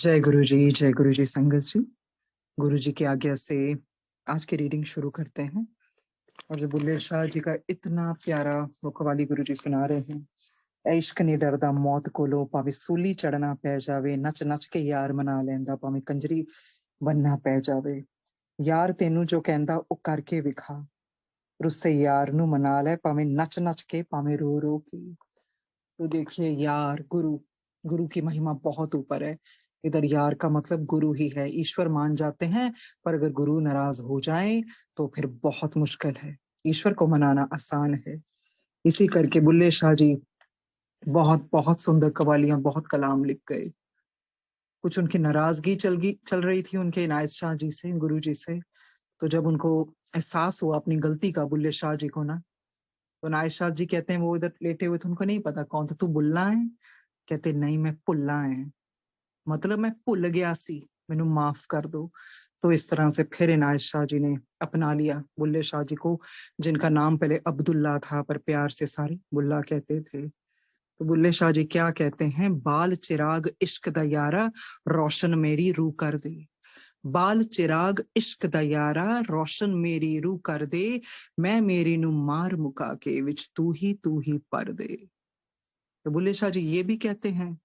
जय गुरु जी संगत जी। गुरु जी की आज्ञा से आज की रीडिंग शुरू करते हैं। और जो बुल्ले शाह जी का इतना प्यारा वो कव्वाली गुरु जी सुना रहे हैं। "ऐ इश्क नहीं डरदा मौत कोलो, भावे सूली चढ़ना पै जावे, नच नच के यार मना लैंदा, भावे कंजरी बनना पै जावे। यार तेनू जो कहंदा ओ करके विखा, रुस्से यार नू मना ले, भावे नच नच के, भावे रो रो के।" तो देखिए यार, गुरु, गुरु की महिमा बहुत ऊपर है। इधर यार का मतलब गुरु ही है। ईश्वर मान जाते हैं, पर अगर गुरु नाराज हो जाएँ, तो फिर बहुत मुश्किल है। ईश्वर को मनाना आसान है। इसी करके बुल्ले शाह जी बहुत-बहुत सुंदर कव्वालियाँ, बहुत कलाम लिख गए। कुछ उनकी नाराज़गी चल रही थी उनके इनायत शाह जी से, गुरु जी से। तो जब उनको एहसास हुआ अपनी गलती का बुल्ले शाह जी को ना, तो इनायत शाह जी कहते हैं वो इधर लेटे हुए थे, उनको नहीं पता कौन था, "तू बुल्ला है?" कहते, "नहीं, मैं भुल्ला है।" मतलब मैं भुल गया सी, मैनू माफ कर दो। तो इस तरह से फिर इनायत शाह जी ने अपना लिया बुल्ले शाह जी को, जिनका नाम पहले अब्दुल्ला था पर प्यार से सारे बुल्ला कहते थे। तो बुल्ले शाह जी क्या कहते हैं, "बाल चिराग इश्क दा यारा, रोशन मेरी रूह कर दे। बाल चिराग इश्क दा यारा, रोशन मेरी रूह कर दे। मैं मेरी नू मार मुका के, विच तू ही पर दे।" तो बुल्ले शाह जी ये भी कहते हैं,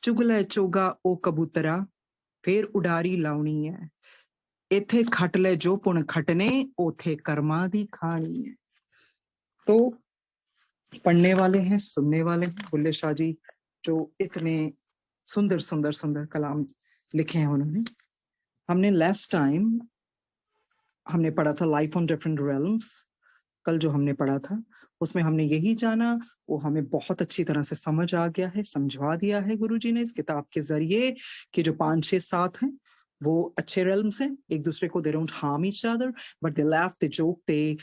"चुगले चोगा ओ कबूतरा, ਫੇਰ ਉਡਾਰੀ ਲਾਉਣੀ ਹੈ। ਇੱਥੇ ਖੱਟ ਲੈ ਜੋ ਪੁਣ ਖੱਟਨੇ, ओथे कर्मा दी खानी है।" तो पढ़ने वाले हैं, सुनने वाले हैं बुल्ले शाह जी, जो इतने सुंदर सुंदर सुंदर कलाम लिखे हैं उन्होंने। हमने लास्ट टाइम हमने पढ़ा था लाइफ ऑन डिफरेंट रेल्म्स। कल जो हमने पढ़ा था उसमें हमने यही जाना, वो हमें बहुत अच्छी तरह से समझ आ गया है, समझा दिया है गुरुजी ने इस किताब के जरिए कि जो 5 6 7 हैं वो अच्छे realms हैं, एक दूसरे को they don't harm each other, but they laugh, they joke, they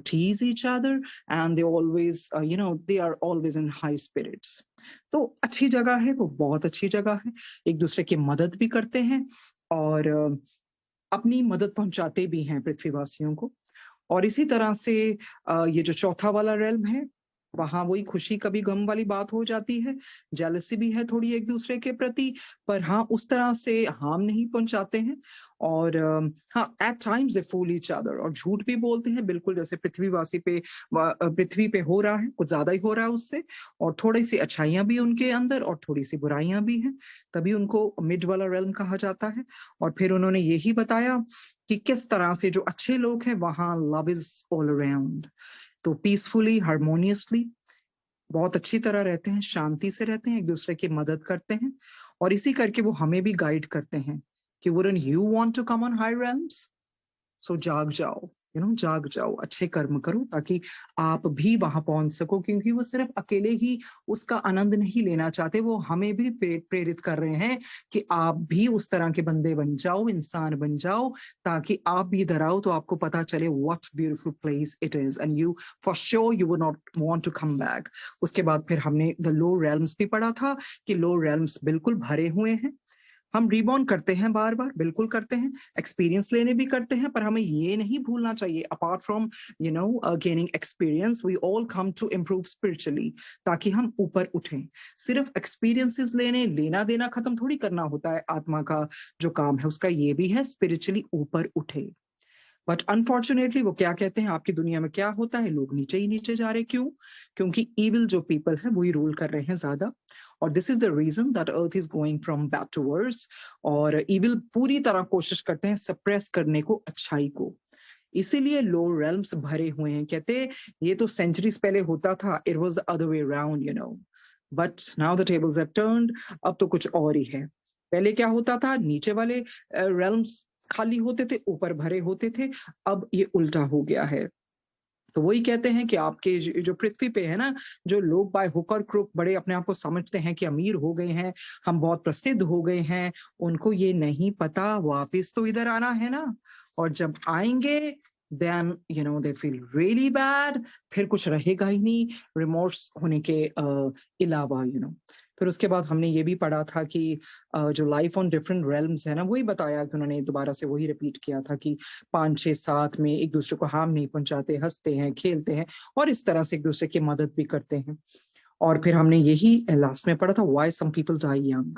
tease each other, and they always they are always in high spirits. तो अच्छी जगह है, वो बहुत अच्छी जगह है। एक दूसरे की मदद भी करते हैं और अपनी मदद पहुंचाते भी हैं पृथ्वीवासियों को। और इसी तरह से ये जो चौथा वाला रेल्म है, वहाँ वही खुशी कभी गम वाली बात हो जाती है, जेलसी भी है थोड़ी एक-दूसरे के प्रति, पर हाँ, उस तरह से हार्म नहीं पहुँचाते हैं। और हाँ, at times they fool each other, और झूठ भी बोलते हैं, बिल्कुल जैसे पृथ्वी पे हो रहा है, कुछ ज़्यादा ही हो रहा है उससे, और थोड़ी-सी अच्छाइयाँ भी उनके अंदर और थोड़ी-सी बुराइयाँ भी हैं, तभी उनको मिड वाला रेल्म कहा जाता है। और फिर उन्होंने यही बताया कि किस तरह से जो अच्छे लोग हैं वहाँ लव इज ऑल अराउंड, तो पीसफुली हार्मोनियसली बहुत अच्छी तरह रहते हैं, शांति से रहते हैं, एक दूसरे की मदद करते हैं, और इसी करके वो हमें भी गाइड करते हैं कि wouldn't you want to come on high realms? So जाग जाओ, जाग जाओ, अच्छे कर्म करो ताकि आप भी वहां पहुंच सको, क्योंकि वो सिर्फ अकेले ही उसका आनंद नहीं लेना चाहते, वो हमें भी प्रेरित कर रहे हैं कि आप भी उस तरह के बंदे बन जाओ, इंसान बन जाओ, ताकि आप भी इधर आओ तो आपको पता चले what beautiful place it is, and you for sure you would not want to come back. उसके बाद फिर हमने द लो realms भी पढ़ा था कि लो realms बिल्कुल भरे हुए हैं। हम रिबॉर्न करते हैं बार बार, बिल्कुल करते हैं, एक्सपीरियंस लेने भी करते हैं, पर हमें ये नहीं भूलना चाहिए, apart from gaining experience, we all come to improve spiritually, ताकि हम ऊपर उठें। सिर्फ एक्सपीरियंसेस लेना देना खत्म थोड़ी करना होता है। आत्मा का जो काम है उसका ये भी है, स्पिरिचुअली ऊपर उठे। बट अनफॉर्चुनेटली वो क्या कहते हैं, आपकी दुनिया में क्या होता है, लोग नीचे ही नीचे जा रहे, क्यों? क्योंकि इविल जो पीपल है वही रूल कर रहे हैं ज्यादा, और this is the reason that earth is going from bad to worse. और इविल पूरी तरह कोशिश करते हैं सप्रेस करने को अच्छाई को, इसीलिए लो realms भरे हुए हैं। कहते ये तो सेंचुरीज पहले होता था, it was the other way around, but now the tables have turned, अब तो कुछ और ही है। पहले क्या होता था, नीचे वाले realms खाली होते थे, ऊपर भरे होते थे, अब ये उल्टा हो गया है। तो वही कहते हैं कि आपके जो पृथ्वी पे है ना, जो लोग बाय हुक और क्रुक बड़े अपने आप को समझते हैं कि अमीर हो गए हैं, हम बहुत प्रसिद्ध हो गए हैं, उनको ये नहीं पता वापस तो इधर आना है ना, और जब आएंगे then they feel really bad, फिर कुछ रहेगा ही नहीं रिमोर्स होने के अलावा। फिर उसके बाद हमने ये भी पढ़ा था कि जो लाइफ ऑन डिफरेंट realms है ना, वही बताया कि उन्होंने दोबारा से वही रिपीट किया था कि 5 6 7 में एक दूसरे को हार्म नहीं पहुंचाते, हंसते हैं, खेलते हैं, और इस तरह से एक दूसरे की मदद भी करते हैं। और फिर हमने यही लास्ट में पढ़ा था, why some people die young,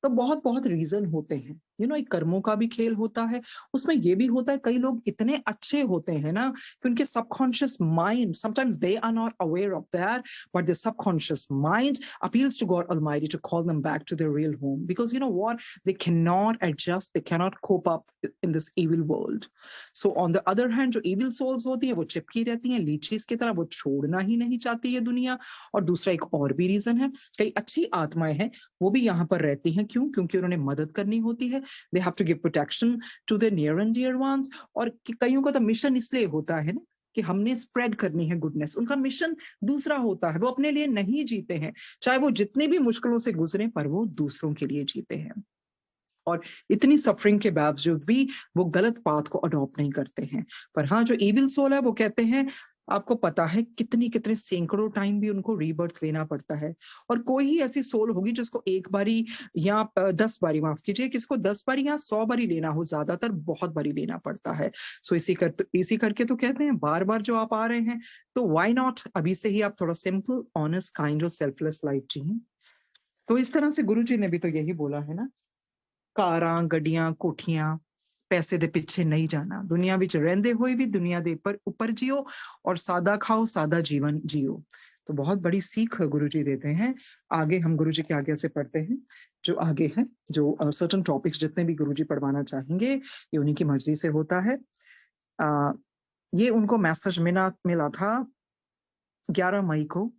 तो बहुत बहुत रीजन होते हैं। एक कर्मों का भी खेल होता है। उसमें ये भी होता है, कई लोग इतने अच्छे होते हैं ना कि उनके subconscious mind, sometimes they are not aware of that, but the subconscious mind appeals to God Almighty to call them back to their real home, because you know what, they cannot adjust, they cannot cope up in this evil world. So on the other hand, जो evil souls होती है वो चिपकी रहती हैं लीचीज की तरह, वो छोड़ना ही नहीं चाहती है दुनिया। और दूसरा एक और भी रीजन है, कई अच्छी आत्माएं हैं वो भी यहाँ पर रहती हैं। क्यों? क्योंकि उन्होंने मदद करनी होती है। They have to give protection to their near and dear ones. और कईयों का तो मिशन इसलिए होता है ना कि हमने स्प्रेड करनी है गुडनेस। उनका मिशन दूसरा होता है, वो अपने लिए नहीं जीते हैं, चाहे वो जितनी भी मुश्किलों से गुजरे, पर वो दूसरों के लिए जीते हैं। और इतनी सफरिंग के बावजूद भी वो गलत पाथ को अडॉप्ट नहीं करते हैं। पर हाँ, जो इविल सोल है वो कहते हैं, आपको पता है कितनी कितने सैकड़ों टाइम भी उनको रीबर्थ लेना पड़ता है। और कोई ही ऐसी सोल होगी जिसको एक बारी या 10 बारी, माफ कीजिए, किसको 10 बारी या 100 बारी लेना हो, ज्यादातर बहुत बारी लेना पड़ता है। सो इसी करके तो कहते हैं बार बार जो आप आ रहे हैं, तो व्हाई नॉट अभी से ही आप थोड़ा सिंपल, ऑनेस्ट, काइंड और सेल्फलेस लाइफ जिए। तो इस तरह से गुरु जी ने भी तो यही बोला है ना, ਕਾਰਾਂ ਗੱਡੀਆਂ ਕੋਠੀਆਂ ਪੈਸੇ ਦੇ ਪਿੱਛੇ नहीं जाना, दुनिया विच रहंदे होए भी दुनिया दे ऊपर जियो और सादा खाओ, सादा जीवन जियो। तो बहुत बड़ी सीख गुरु जी देते हैं। आगे हम गुरु जी के आगे से पढ़ते हैं, जो आगे है, जो सर्टेन टॉपिक्स जितने भी गुरु जी पढ़वाना चाहेंगे ये उन्हीं की मर्जी से होता है। ये उनको मैसेज मिला था 11 मई को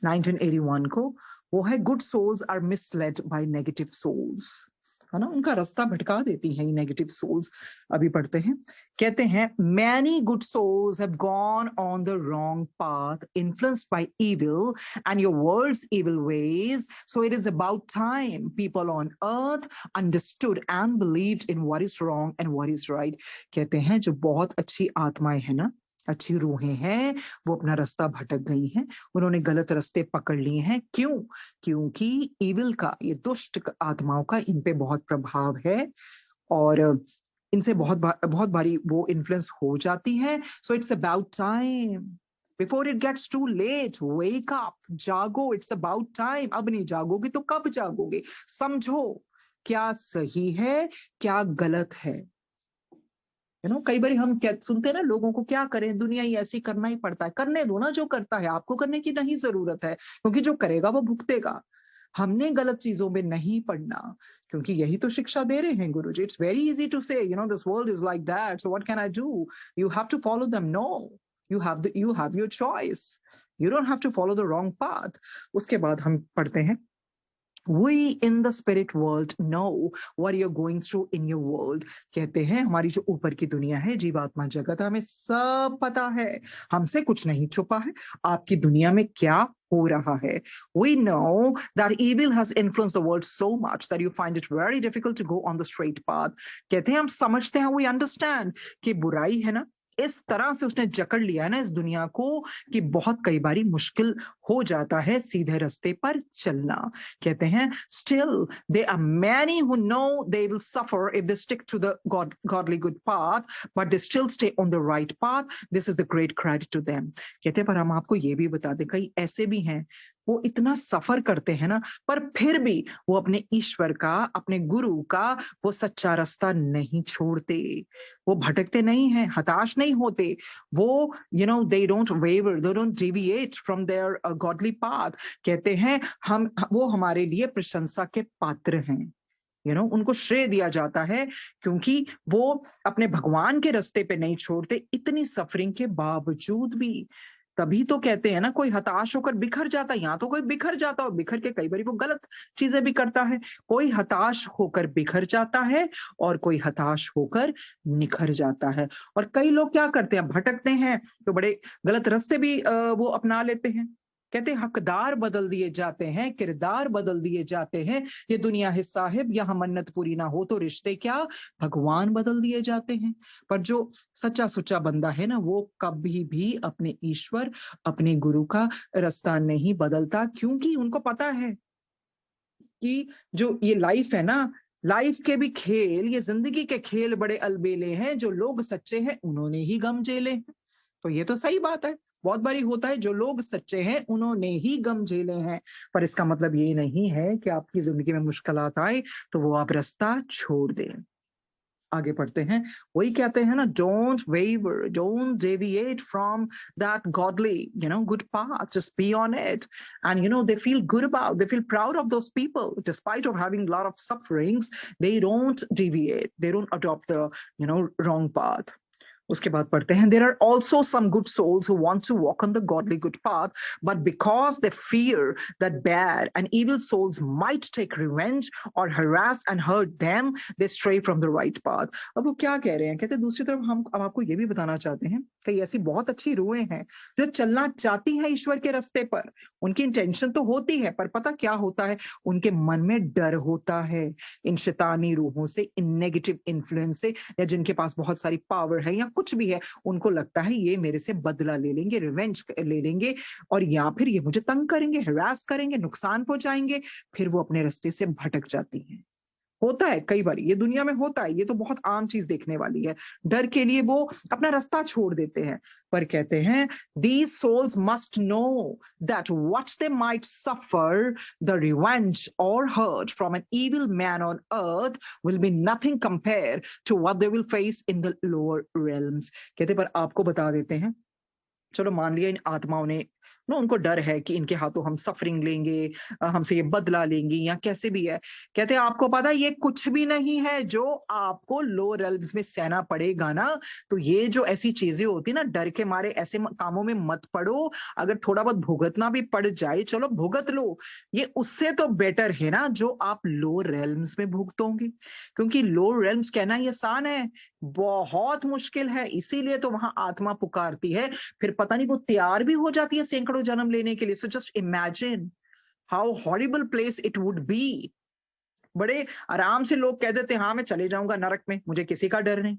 1981 को। वो है good souls are misled by negative souls, है ना, उनका रास्ता भटका देती हैं ये नेगेटिव सोल्स। अभी पढ़ते हैं, कहते हैं many good souls have gone on the wrong path, influenced by evil and your world's evil ways, so it is about time people on earth understood and believed in what is wrong and what is right। कहते हैं जो बहुत अच्छी आत्माएं हैं ना, अच्छी रूहें हैं, वो अपना रास्ता भटक गई हैं, उन्होंने गलत रास्ते पकड़ लिए हैं। क्यों? क्योंकि इविल का, ये दुष्ट आत्माओं का इन पे बहुत प्रभाव है और इनसे बहुत बारी वो इन्फ्लुएंस हो जाती है। So it's about time, before it gets too late, wake up, जागो, इट्स अबाउट टाइम। अब नहीं जागोगे तो कब जागोगे? समझो क्या सही है, क्या गलत है। कई बार हम क्या सुनते हैं ना, लोगों को क्या करें, दुनिया ही ऐसी, करना ही पड़ता है। करने दो ना, जो करता है, आपको करने की नहीं जरूरत है, क्योंकि जो करेगा वो भुगतेगा। हमने गलत चीजों में नहीं पड़ना, क्योंकि यही तो शिक्षा दे रहे हैं guru ji. It's very easy to say, this world is like that, so what can I do? You have to follow them. No, you have your choice, you don't have to follow the wrong path. उसके बाद हम पढ़ते हैं, We in the spirit world know what you're going through in your world। कहते हैं हमारी जो ऊपर की दुनिया है, जीवात्मा जगत, हमें सब पता है, हमसे कुछ नहीं छुपा है आपकी दुनिया में क्या हो रहा है। We know that evil has influenced the world so much that you find it very difficult to go on the straight path। कहते हैं हम समझते हैं, we understand कि बुराई है ना, इस तरह से उसने जकड़ लिया है ना इस दुनिया को कि बहुत कई बारी मुश्किल हो जाता है सीधे रास्ते पर चलना। कहते हैं still there are many who know they will suffer if they stick to the godly good path, but they still stay on the right path। This is the great credit to them। कहते हैं पर हम आपको ये भी बता दें, कई ऐसे भी हैं वो इतना सफर करते हैं ना, पर फिर भी वो अपने ईश्वर का, अपने गुरु का वो सच्चा रास्ता नहीं छोड़ते, वो भटकते नहीं हैं, हताश नहीं होते। वो they don't waver, they don't deviate from their godly path। कहते हैं वो हमारे लिए प्रशंसा के पात्र हैं। उनको श्रेय दिया जाता है क्योंकि वो अपने भगवान के रास्ते पे नहीं छोड़ते, इतनी सफरिंग के बावजूद भी। तभी तो कहते हैं ना, कोई हताश होकर बिखर जाता है, यहाँ तो कोई बिखर जाता है, बिखर के कई बार वो गलत चीजें भी करता है। कोई हताश होकर बिखर जाता है और कोई हताश होकर निखर जाता है। और कई लोग क्या करते हैं, भटकते हैं तो बड़े गलत रास्ते भी वो अपना लेते हैं। कहते हैं हकदार बदल दिए जाते हैं, किरदार बदल दिए जाते हैं, ये दुनिया है साहिब, यहाँ मन्नत पूरी ना हो तो रिश्ते क्या, भगवान बदल दिए जाते हैं। पर जो सच्चा सुच्चा बंदा है ना, वो कभी भी अपने ईश्वर, अपने गुरु का रास्ता नहीं बदलता, क्योंकि उनको पता है कि जो ये लाइफ है ना, लाइफ के भी खेल, ये जिंदगी के खेल बड़े अलबेले हैं, जो लोग सच्चे हैं उन्होंने ही गम झेले हैं। तो ये तो सही बात है, बहुत बारी होता है जो लोग सच्चे हैं उन्होंने ही गम झेले हैं, पर इसका मतलब ये नहीं है कि आपकी जिंदगी में मुश्किलात आए तो वो आप रास्ता छोड़ दें। आगे पढ़ते हैं, वही कहते हैं ना, don't waver, don't deviate from that godly good path, just be on it. And they feel good about, they feel proud of those people despite of having lot of sufferings, they don't deviate, they don't adopt the wrong path. उसके बाद पढ़ते हैं, there are also some good souls who want to walk on the godly good path, but because they fear that bad and evil souls might take revenge or harass and hurt them, they stray from the right path। अब वो क्या कह रहे हैं, कहते हैं दूसरी तरफ हम अब आपको ये भी बताना चाहते हैं कि ऐसी बहुत अच्छी रूहें हैं जो चलना चाहती हैं ईश्वर के रास्ते पर, उनकी इंटेंशन तो होती है, पर पता क्या होता है, उनके मन में डर होता है इन शैतानी रूहों से, इन नेगेटिव इन्फ्लुएंस से, या जिनके पास बहुत सारी पावर है या कुछ भी है, उनको लगता है ये मेरे से बदला ले लेंगे, रिवेंज ले लेंगे, और या फिर ये मुझे तंग करेंगे, हरास करेंगे, नुकसान पहुंचाएंगे, फिर वो अपने रास्ते से भटक जाती हैं। होता है कई बार, ये दुनिया में होता है, ये तो बहुत आम चीज देखने वाली है। डर के लिए वो अपना रास्ता छोड़ देते हैं, पर कहते हैं these souls must know that what they might suffer the revenge or hurt from an evil man on earth will be nothing compared to what they will face in the lower realms। कहते पर आपको बता देते हैं, चलो मान लिया इन आत्माओं ने उनको डर है कि इनके हाथों हम सफरिंग लेंगे, हमसे ये बदला लेंगी या कैसे भी है, कहते हैं आपको पता है ये कुछ भी नहीं है जो आपको लो रेल्म्स में सहना पड़ेगा ना। तो ये जो ऐसी चीजें होती ना, डर के मारे ऐसे कामों में मत पड़ो, अगर थोड़ा बहुत भुगतना भी पड़ जाए चलो भुगत लो, ये उससे तो बेटर है ना जो आप लो रेल्म्स में भुगतोगे, क्योंकि लो रेल्म्स कहना ही आसान है, बहुत मुश्किल है, इसीलिए तो वहां आत्मा पुकारती है, फिर पता नहीं वो तैयार भी हो जाती है सैकड़ों जन्म लेने के लिए। So just imagine how horrible place it would be. बड़े आराम से लोग कह देते हाँ मैं चले जाऊंगा नरक में, मुझे किसी का डर नहीं।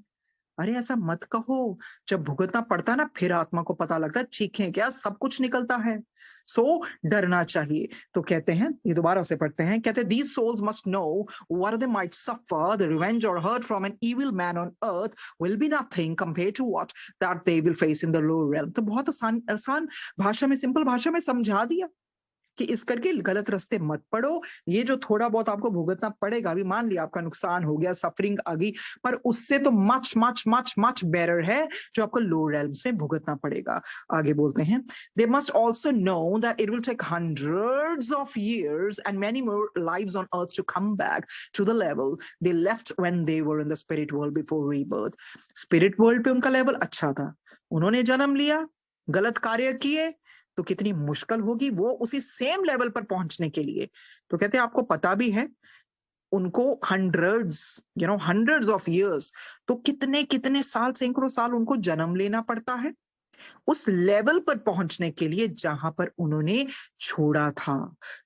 अरे ऐसा मत कहो, जब भुगतना पड़ता ना फिर आत्मा को पता लगता है, चीखें क्या सब कुछ निकलता है। सो डरना चाहिए। तो कहते हैं, ये दोबारा से पढ़ते हैं, कहते हैं these souls must know what they might suffer, the revenge or hurt from an evil man on earth will be nothing compared to what that they will face in the lower realm। तो बहुत आसान आसान भाषा में, simple भाषा में समझा दिया कि इस करके गलत रास्ते मत पड़ो, ये जो थोड़ा बहुत आपको भुगतना पड़ेगा, अभी मान लिया आपका नुकसान हो गया, सफरिंग आ गई, पर उससे तो much much much much better है जो आपको लो रेल्म्स में भुगतना पड़ेगा। आगे बोलते हैं, they must also know that it will take hundreds of years and many more lives on earth to come back to the level they left when they were in the spirit world before rebirth। Spirit world पे उनका level अच्छा था, उन्होंने जन्म लिया, गलत कार्य किए, तो कितनी मुश्किल होगी वो उसी सेम लेवल पर पहुंचने के लिए। तो कहते हैं आपको पता भी है उनको हंड्रेड्स ऑफ इयर्स, तो कितने कितने साल, सैकड़ों साल उनको जन्म लेना पड़ता है उस लेवल पर पहुंचने के लिए जहां पर उन्होंने छोड़ा था।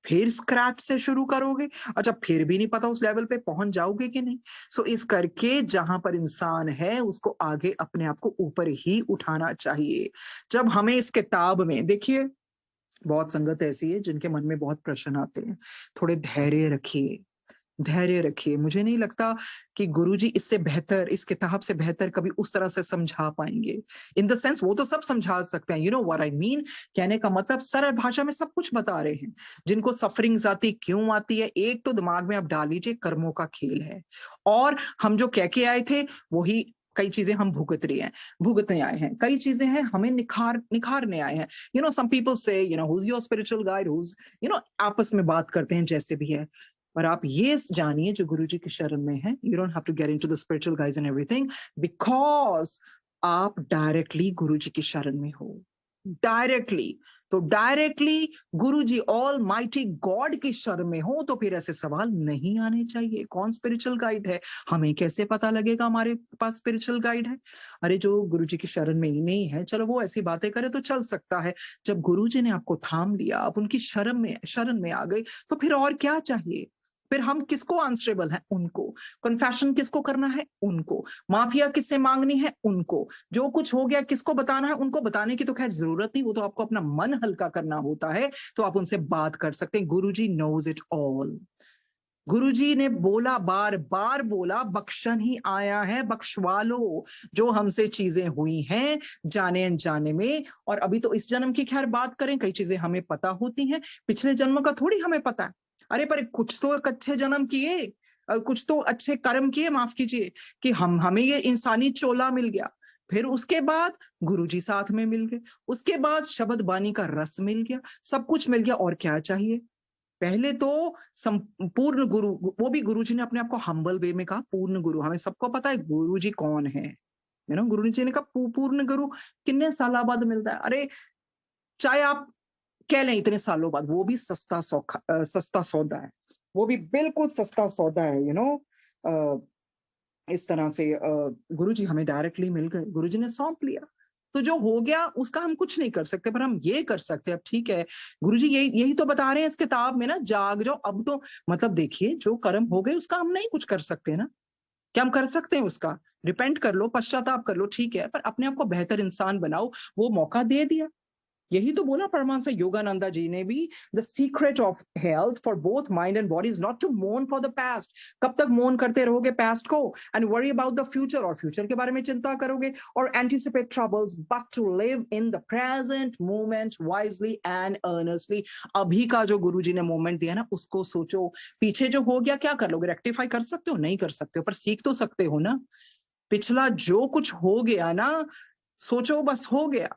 फिर स्क्रैच से शुरू करोगे, अच्छा फिर भी नहीं पता उस लेवल पे पहुंच जाओगे कि नहीं। सो इस करके जहां पर इंसान है उसको आगे अपने आप को ऊपर ही उठाना चाहिए। जब हमें इस किताब में देखिए, बहुत संगत ऐसी है जिनके मन में बहुत प्रश्न आते हैं, थोड़े धैर्य रखिए, धैर्य रखिए। मुझे नहीं लगता कि गुरुजी इससे बेहतर, इस किताब से बेहतर कभी उस तरह से समझा पाएंगे। इन द सेंस वो तो सब समझा सकते हैं, you know what I mean, कहने का मतलब सरल भाषा में सब कुछ बता रहे हैं। जिनको सफरिंग्स आती क्यों आती है, एक तो दिमाग में आप डाल लीजिए कर्मों का खेल है, और हम जो कह के आए थे वही कई चीजें हम भुगतने आए हैं, कई चीजें हैं हमें निखारने आए हैं। Some people say who's your spiritual guide, who's आपस में बात करते हैं जैसे भी है, पर आप ये जानिए जो गुरुजी की शरण में है, you don't have to get into the spiritual guides and everything, because आप डायरेक्टली गुरुजी की शरण में हो, डायरेक्टली। तो directly guruji almighty God की शरण में हो तो फिर ऐसे सवाल नहीं आने चाहिए, कौन स्पिरिचुअल गाइड है, हमें कैसे पता लगेगा हमारे पास स्पिरिचुअल गाइड है। अरे जो गुरुजी की शरण में ही नहीं है, चलो वो ऐसी बातें करे तो चल सकता है, जब गुरुजी ने आपको थाम लिया, आप उनकी शरण में आ गए, तो फिर और क्या चाहिए। फिर हम किसको आंसरेबल है, उनको। कन्फेशन किसको करना है, उनको। माफिया किससे मांगनी है, उनको। जो कुछ हो गया किसको बताना है, उनको बताने की तो खैर जरूरत नहीं, वो तो आपको अपना मन हल्का करना होता है, तो आप उनसे बात कर सकते हैं। गुरुजी नोज इट ऑल। गुरुजी ने बोला, बार बार बोला, बख्शन ही आया है, बख्शवा लो जो हमसे चीजें हुई हैं जाने अनजाने में। और अभी तो इस जन्म की खैर बात करें, कई चीजें हमें पता होती हैं, पिछले जन्म का थोड़ी हमें पता है। अरे पर कुछ तो अच्छे जन्म किए, कुछ तो अच्छे कर्म किए, माफ कीजिए, कि हमें ये इंसानी चोला मिल गया। फिर उसके बाद गुरुजी साथ में मिल गए, उसके बाद शब्द बानी का रस मिल गया, सब कुछ मिल गया, और क्या चाहिए। पहले तो संपूर्ण गुरु, वो भी गुरुजी ने अपने आप को हम्बल वे में कहा पूर्ण गुरु। हमें सबको पता है गुरुजी कौन है, गुरुजी ने कहा पूर्ण गुरु कितने साल बाद मिलता है। अरे चाहे आप कह लें इतने सालों बाद, वो भी सस्ता सौदा है, वो भी बिल्कुल सस्ता सौदा है। इस तरह से गुरुजी हमें डायरेक्टली मिल गए, गुरुजी ने सौंप लिया। तो जो हो गया उसका हम कुछ नहीं कर सकते, पर हम ये कर सकते हैं, अब ठीक है गुरुजी यही यही तो बता रहे हैं इस किताब में ना, जाग जाओ अब तो। मतलब देखिए जो कर्म हो गए उसका हम नहीं कुछ कर सकते ना। क्या हम कर सकते हैं उसका? रिपेंट कर लो, पश्चाताप कर लो, ठीक है, पर अपने आप को बेहतर इंसान बनाओ, वो मौका दे दिया। यही तो बोला परमांसा योगानंदा जी ने भी, the secret of health for both mind and body is not to mourn for the past. कब तक मोर्न करते रहोगे पास्ट को, and worry about the future, और फ्यूचर के बारे में चिंता करोगे, और anticipate troubles, but to live in the present moment wisely and earnestly. अभी का जो गुरुजी ने मोमेंट दिया ना उसको सोचो, पीछे जो हो गया क्या कर लोगे? रेक्टिफाई कर सकते हो? नहीं कर सकते हो, पर सीख तो सकते हो ना। पिछला जो कुछ हो गया ना, सोचो बस हो गया,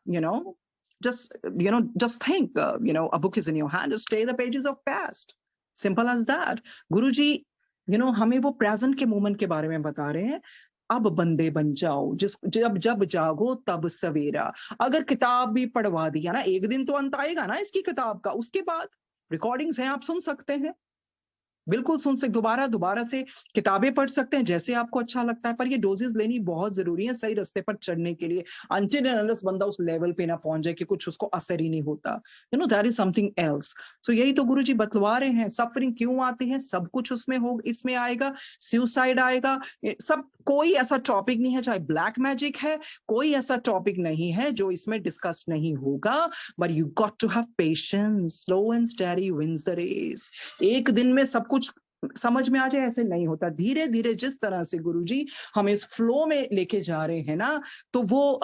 just think, a book is in your hand, just stay the pages of past, simple as that. गुरुजी हमें वो प्रेजेंट के मोमेंट के बारे में बता रहे हैं। अब बंदे बन जाओ, जिस जब जब जागो तब सवेरा। अगर किताब भी पढ़वा दिया ना, एक दिन तो अंत आएगा ना इसकी किताब का, उसके बाद रिकॉर्डिंग्स हैं, आप सुन सकते हैं, बिल्कुल सुन सकते, दोबारा दोबारा से किताबें पढ़ सकते हैं जैसे आपको अच्छा लगता है, पर ये डोजेस लेनी बहुत जरूरी है सही रास्ते पर चढ़ने के लिए। अनटिल एंड अनलेस बंदा उस लेवल पे ना पहुंच जाए कि कुछ उसको असर ही नहीं होता, दैट इज समथिंग एल्स। सो यही तो गुरुजी बतलवा रहे हैं, सफरिंग क्यों आती है, सब कुछ उसमें हो, इसमें आएगा, सुसाइड आएगा, सब। कोई ऐसा टॉपिक नहीं है, चाहे ब्लैक मैजिक है, कोई ऐसा टॉपिक नहीं है जो इसमें डिस्कस नहीं होगा। But you got to have patience, slow and steady wins the race. एक दिन में सब कुछ समझ में आ जाए ऐसे नहीं होता, धीरे धीरे जिस तरह से गुरुजी हमें इस फ्लो में लेके जा रहे हैं ना, तो वो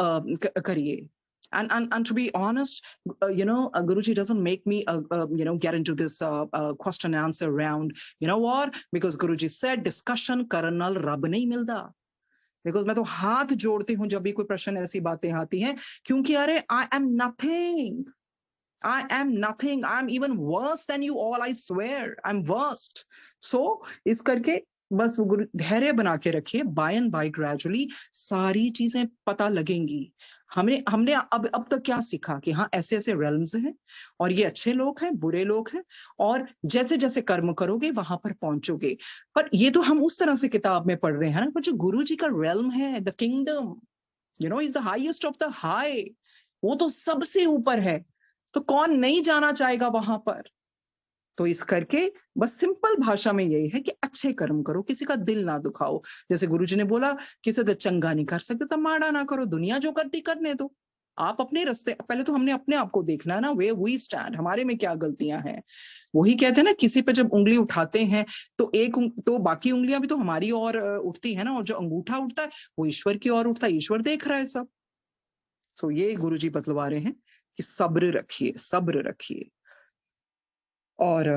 करिए। And to be honest, Guruji doesn't make me, get into this question and answer round. You know what? Because Guruji said, discussion colonel रब नहीं मिलता। बिकॉज मैं तो हाथ जोड़ती हूँ जब भी कोई प्रश्न ऐसी बातें आती हैं, क्योंकि अरे I am nothing, I am nothing. I'm even worse than you all. I swear, I'm worst. So इस करके बस वो गुरु धैर्य बना के रखिए, बाय एंड बाय ग्रेजुअली सारी चीजें पता लगेंगी। हमने हमने अब तक क्या सीखा कि हाँ ऐसे ऐसे रेल्म्स हैं, और ये अच्छे लोग हैं, बुरे लोग हैं, और जैसे जैसे कर्म करोगे वहां पर पहुंचोगे। पर ये तो हम उस तरह से किताब में पढ़ रहे हैं ना, पर जो गुरु जी का रेल्म है, the kingdom, is the highest of the high, वो तो सबसे ऊपर है, तो कौन नहीं जाना चाहेगा वहां पर। तो इस करके बस सिंपल भाषा में यही है कि अच्छे कर्म करो, किसी का दिल ना दुखाओ। जैसे गुरुजी ने बोला, किसी का चंगा नहीं कर सकते तो माड़ा ना करो, दुनिया जो करती करने दो, आप अपने रास्ते। पहले तो हमने अपने आप को देखना है ना, वे वी स्टैंड, हमारे में क्या गलतियां हैं। वही कहते हैं ना, किसी पे जब उंगली उठाते हैं तो तो बाकी उंगलियां भी तो हमारी ओर उठती है ना, और जो अंगूठा उठता है वो ईश्वर की ओर उठता है, ईश्वर देख रहा है सब। तो ये गुरुजी बतलवा रहे हैं कि सब्र रखिए, सब्र रखिए। और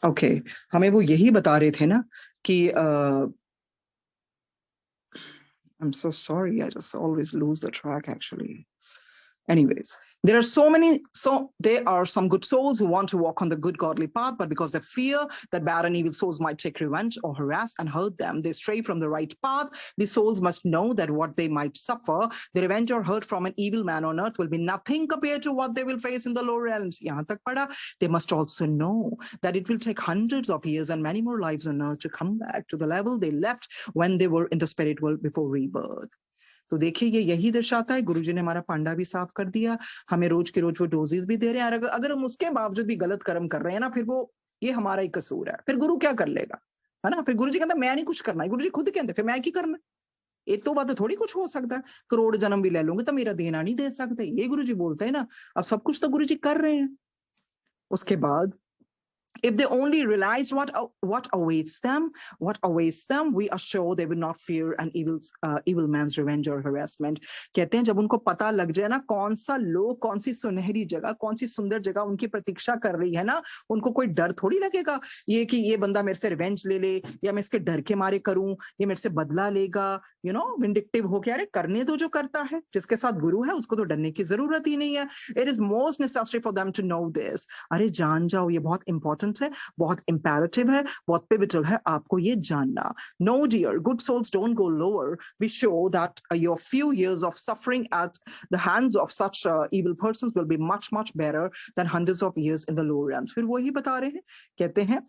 ओके, हमें वो यही बता रहे थे ना कि I'm so sorry, I just always lose the track actually. Anyways, there are some good souls who want to walk on the good godly path, but because they fear that bad and evil souls might take revenge or harass and hurt them, they stray from the right path. These souls must know that what they might suffer, the revenge or hurt from an evil man on earth, will be nothing compared to what they will face in the lower realms. Yahan tak pada. They must also know that it will take hundreds of years and many more lives on earth to come back to the level they left when they were in the spirit world before rebirth. तो देखिए ये यही दर्शाता है, गुरुजी ने हमारा पांडा भी साफ कर दिया, हमें रोज के रोज वो डोजेस भी दे रहे हैं, अगर हम उसके बावजूद भी गलत कर्म कर रहे हैं ना, फिर वो ये हमारा ही कसूर है, फिर गुरु क्या कर लेगा, है ना। फिर गुरुजी कहता मैं नहीं कुछ करना है, गुरुजी खुद कहते फिर मैं की करना, एक तो बात थोड़ी कुछ हो सकता है, करोड़ जन्म भी ले लूंगे तो मेरा देना नहीं दे सकते, ये गुरुजी बोलते हैं ना। अब सब कुछ तो गुरुजी कर रहे हैं। उसके बाद If they only realized what awaits them, we are sure they will not fear an evil man's revenge or harassment. कहते हैं जब उनको पता लग जाए ना कौन सा लोग, कौन सी सुनहरी जगह, कौन सी सुंदर जगह उनकी प्रतीक्षा कर रही है ना, उनको कोई डर थोड़ी लगेगा ये कि ये बंदा मेरे से रिवेंज ले ले, या मैं इसके डर के मारे करूं, ये मेरे से बदला लेगा, विंडिक्टिव हो, क्या अरे करने दो जो करता है, जिसके साथ गुरु है उसको तो डरने की जरूरत ही नहीं है. It is most necessary for them to know this. अरे जान जाओ, ये बहुत इंपॉर्टेंट है, बहुत इंपैरेटिव है, बहुत पिवटल है आपको ये जानना. No dear, good souls don't go lower. Be sure that your few years of suffering at the hands of such evil persons will be much much better than hundreds of years in the lower realms. फिर वही बता रहे हैं, कहते हैं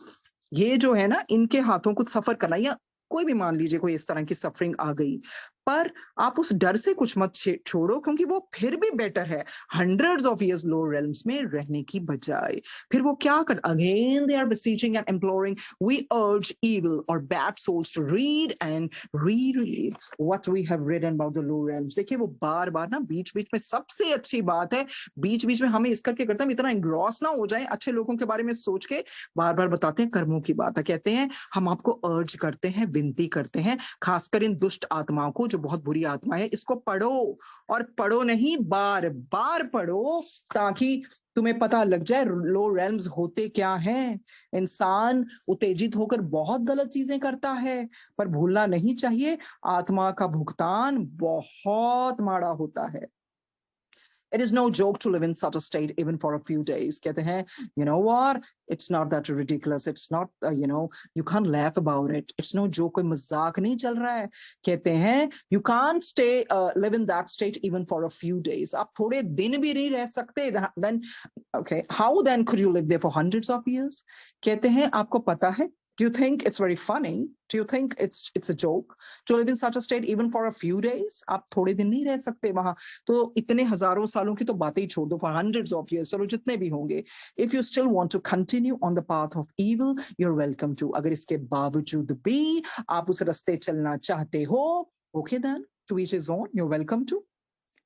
ये जो है ना, इनके हाथों कुछ सफर करना, या कोई भी मान लीजिए कोई इस तरह की सफरिंग आ गई, पर आप उस डर से कुछ मत छोड़ो, क्योंकि वो फिर भी बेटर है hundreds of years lower realms में रहने की बजाय. फिर वो क्या कर, again they are beseeching and imploring, we urge evil or bad souls to read and reread what we have written about the lower realms. देखिए वो बार बार ना बीच बीच में, सबसे अच्छी बात है बीच बीच में हमें इस करके करते हैं इतना इंग्रॉस ना हो जाए अच्छे लोगों के बारे में सोच के, बार बार बताते हैं कर्मों की बात है. कहते हैं हम आपको अर्ज करते हैं, विनती करते हैं, खासकर इन दुष्ट आत्माओं को, बहुत बुरी आत्मा है, इसको पढ़ो, और पढ़ो नहीं बार बार पढ़ो, ताकि तुम्हें पता लग जाए लो रेल्म्स होते क्या हैं. इंसान उत्तेजित होकर बहुत गलत चीजें करता है, पर भूलना नहीं चाहिए आत्मा का भुगतान बहुत माड़ा होता है. It is no joke to live in such a state even for a few days. कहते हैं, you know what? It's not that ridiculous. It's not, you can't laugh about it. It's no joke. कोई मजाक नहीं चल रहा है. कहते हैं, you can't stay, live in that state even for a few days. आप थोड़े दिन भी नहीं रह सकते. Then, okay, how then could you live there for hundreds of years? कहते हैं, आपको पता है, do you think it's very funny? Do you think it's a joke to live in such a state even for a few days? आप थोड़े दिन नहीं रह सकते वहां, तो इतने हजारों सालों की तो बातें ही छोड़ दो, for hundreds of years, चलो जितने भी होंगे. If you still want to continue on the path of evil, you're welcome to. अगर इसके बावजूद भी आप उस रास्ते चलना चाहते हो, okay then, to each his own, you're welcome to.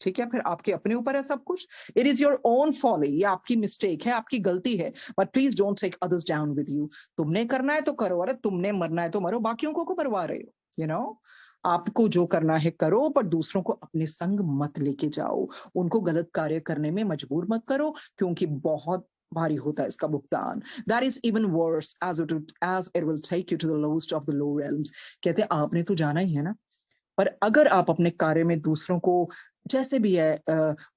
ठीक है, फिर आपके अपने ऊपर है सब कुछ. It is your own folly, ये आपकी मिस्टेक है, आपकी गलती है, but please don't take others down with you. तुमने करना है तो करो, अरे तुमने मरना है तो मरो, बाकियों को मरवा रहे हो. आपको जो करना है करो, पर दूसरों को अपने संग मत लेके जाओ, उनको गलत कार्य करने में मजबूर मत करो, क्योंकि बहुत भारी होता है इसका भुगतान. That is even worse as it will take you to the lowest of the low realms. कहते हैं आपने तो जाना ही है ना, पर अगर आप अपने कार्य में दूसरों को जैसे भी है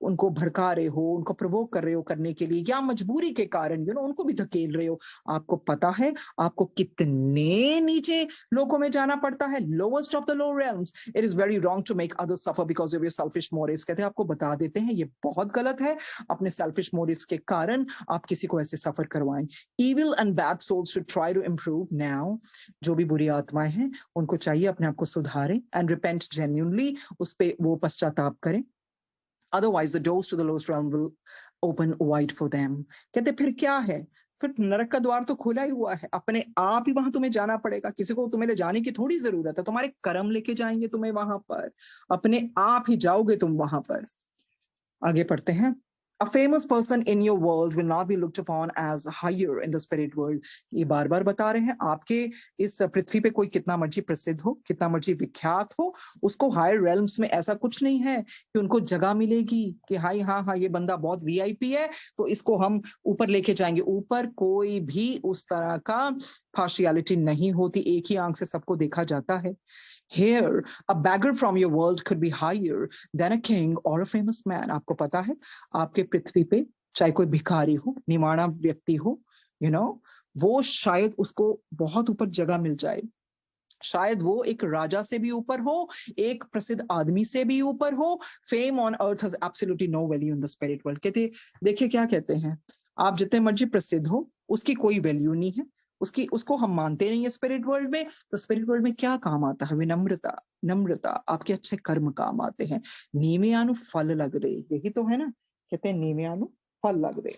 उनको भड़का रहे हो, उनको प्रोवोक कर रहे हो करने के लिए, या मजबूरी के कारण उनको भी धकेल रहे हो, आपको पता है आपको कितने नीचे लोगों में जाना पड़ता है, lowest of the low realms. It is very wrong to make others suffer because of your selfish motives. कहते हैं आपको बता देते हैं ये बहुत गलत है, अपने सेल्फिश मोटिव्स के कारण आप किसी को ऐसे सफर करवाएं. Evil and bad souls should try to improve now. जो भी बुरी आत्माएं हैं उनको चाहिए अपने आप को सुधारें, एंड रिपेंट जेन्युइनली, उस पे वो पश्चाताप करें. Otherwise, the doors to the lowest realm will open wide for them. कहते फिर क्या है, फिर नरक का द्वार तो खुला ही हुआ है, अपने आप ही वहां तुम्हें जाना पड़ेगा, किसी को तुम्हें ले जाने की थोड़ी जरूरत है, तुम्हारे कर्म लेके जाएंगे तुम्हें वहां पर, अपने आप ही जाओगे तुम वहां पर. आगे पढ़ते हैं. A famous person in your world will not be looked upon as higher in the spirit world. ये बार बार बता रहे हैं, आपके इस पृथ्वी पे कोई कितना मर्जी प्रसिद्ध हो, कितना मर्जी विख्यात हो, उसको हायर रेल्म्स में ऐसा कुछ नहीं है कि उनको जगह मिलेगी कि हाई हाँ ये बंदा बहुत वीआईपी है तो इसको हम ऊपर लेके जाएंगे. ऊपर कोई भी उस तरह का पार्शियलिटी नहीं होती, एक ही आंख से सबको देखा जाता है. Here, a beggar from your world could be higher than a king or a famous man. आपको पता है आपके पृथ्वी पे चाहे कोई भिखारी हो, निमाना व्यक्ति हो, वो शायद उसको बहुत ऊपर जगह मिल जाए, शायद वो एक राजा से भी ऊपर हो, एक प्रसिद्ध आदमी से भी ऊपर हो. Fame on earth has absolutely no value in the spirit world. कहते देखिए क्या कहते हैं, आप जितने मर्जी प्रसिद्ध हो उसकी कोई वैल्यू नहीं है, उसको हम मानते नहीं है स्पिरिट वर्ल्ड में. तो स्पिरिट वर्ल्ड में क्या काम आता है, विनम्रता, नम्रता, आपके अच्छे कर्म काम आते हैं. नीमेयानु फल लग दे, यही तो है ना, कहते हैं नीमेयानु फल लग दे.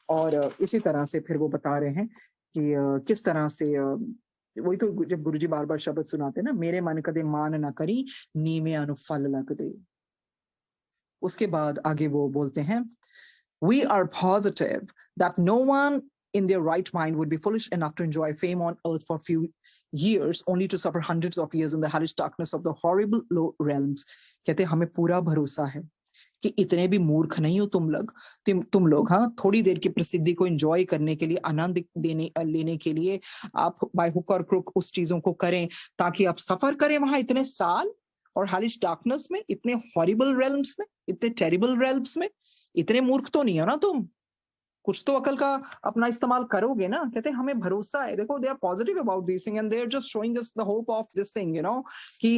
और इसी तरह से फिर वो बता रहे हैं कि किस तरह से, वही तो जब गुरुजी बार बार शब्द सुनाते हैं ना, मेरे मन कदे मान ना करी, नीमेयानु फल लग दे. उसके बाद आगे वो बोलते हैं, We are positive that no one in their right mind would be foolish enough to enjoy fame on earth for few years only to suffer hundreds of years in the hellish darkness of the horrible low realms. कहते हैं हमें पूरा भरोसा है कि इतने भी मूर्ख नहीं हो तुम लोग, हाँ, थोड़ी देर की प्रसिद्धि को एंजॉय करने के लिए, आनंद लेने के लिए आप बाय हुक और क्रुक उस चीजों को करें ताकि आप सफर करें वहां इतने साल और हेलिश डार्कनेस में, इतने हॉरिबल रेल्म्स में, इतने टेरिबल रेल्म्स में। इतने मूर्ख तो नहीं हो ना तुम, कुछ तो अकल का अपना इस्तेमाल करोगे ना। कहते हैं हमें भरोसा है, देखो they are positive about this thing and they are just showing us the hope of this thing, कि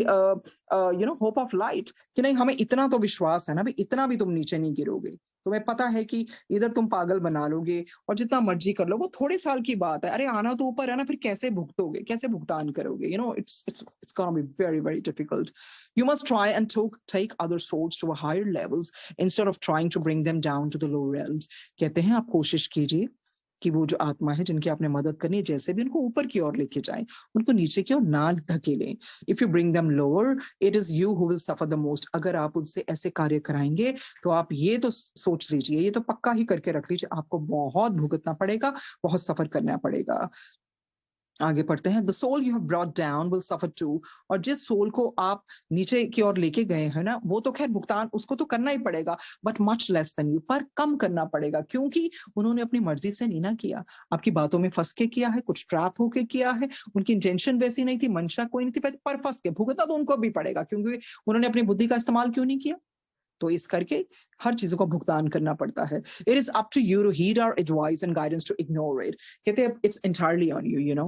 होप ऑफ लाइट, कि नहीं हमें इतना तो विश्वास है ना भाई, इतना भी तुम नीचे नहीं गिरोगे। तुम्हें पता है कि इधर तुम पागल बना लोगे और जितना मर्जी कर लो, वो थोड़े साल की बात है। अरे आना तो ऊपर है ना, फिर कैसे भुगतोगे, कैसे भुगतान करोगे? It's gonna be very very difficult. You must try and take other souls to a higher levels instead of trying to bring them down to the low realms. कहते हैं आप कोशिश कीजिए कि वो जो आत्मा है जिनकी आपने मदद करनी है, जैसे भी उनको ऊपर की ओर लेके जाएं, उनको नीचे की ओर ना धकेलें। If you bring them lower, it is you who will suffer the most. अगर आप उनसे ऐसे कार्य कराएंगे तो आप ये तो सोच लीजिए, ये तो पक्का ही करके रख लीजिए, आपको बहुत भुगतना पड़ेगा, बहुत सफर करना पड़ेगा। आगे पढ़ते हैं, the soul you have brought down will suffer too. और जिस सोल को आप नीचे की ओर लेके गए हैं ना, वो तो खैर भुगतान उसको तो करना ही पड़ेगा, but much less than you, पर कम करना पड़ेगा, क्योंकि उन्होंने अपनी मर्जी से नहीं ना किया, आपकी बातों में फंस के किया है, कुछ ट्रैप होके किया है, उनकी इंटेंशन वैसी नहीं थी, मंशा कोई नहीं थी, पर फंस के भुगतना तो उनको भी पड़ेगा, क्योंकि उन्होंने अपनी बुद्धि का इस्तेमाल क्यों नहीं किया। तो इस करके हर चीजों का भुगतान करना पड़ता है। It is up to you to heed our advice and guidance to ignore it. कहते हैं it's entirely on you,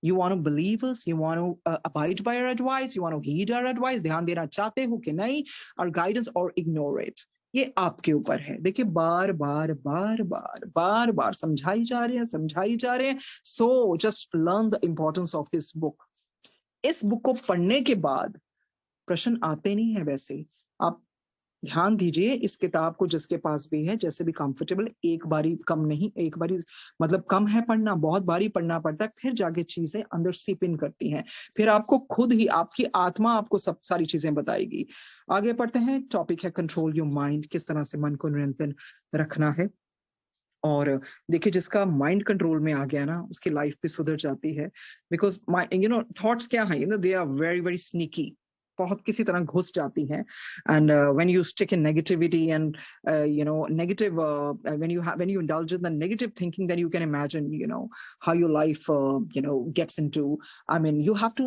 you want to believe us, you want to abide by our advice, you want to heed our advice, ध्यान देना चाहते हो कि नहीं, our guidance, or ignore it, ये आपके ऊपर है। देखिए बार बार बार बार बार बार समझाई जा रहे हैं। So just learn the importance of this book. इस बुक को पढ़ने के बाद प्रश्न आते नहीं है, वैसे आप ध्यान दीजिए इस किताब को, जिसके पास भी है, जैसे भी कंफर्टेबल, एक बारी कम नहीं, एक बारी मतलब कम है पढ़ना, बहुत बारी पढ़ना पड़ता है, फिर जाके चीजें अंदर सीप इन करती हैं, फिर आपको खुद ही आपकी आत्मा आपको सब सारी चीजें बताएगी। आगे पढ़ते हैं, टॉपिक है कंट्रोल योर माइंड, किस तरह से मन को नियंत्रण रखना है। और देखिए जिसका माइंड कंट्रोल में आ गया ना, उसकी लाइफ भी सुधर जाती है, बिकॉज थॉट्स क्या है, they are very very sneaky, बहुत किसी तरह घुस जाती हैं। And when you stick in negativity and negative, when you indulge in the negative thinking, then you can imagine how your life gets into, I mean you have to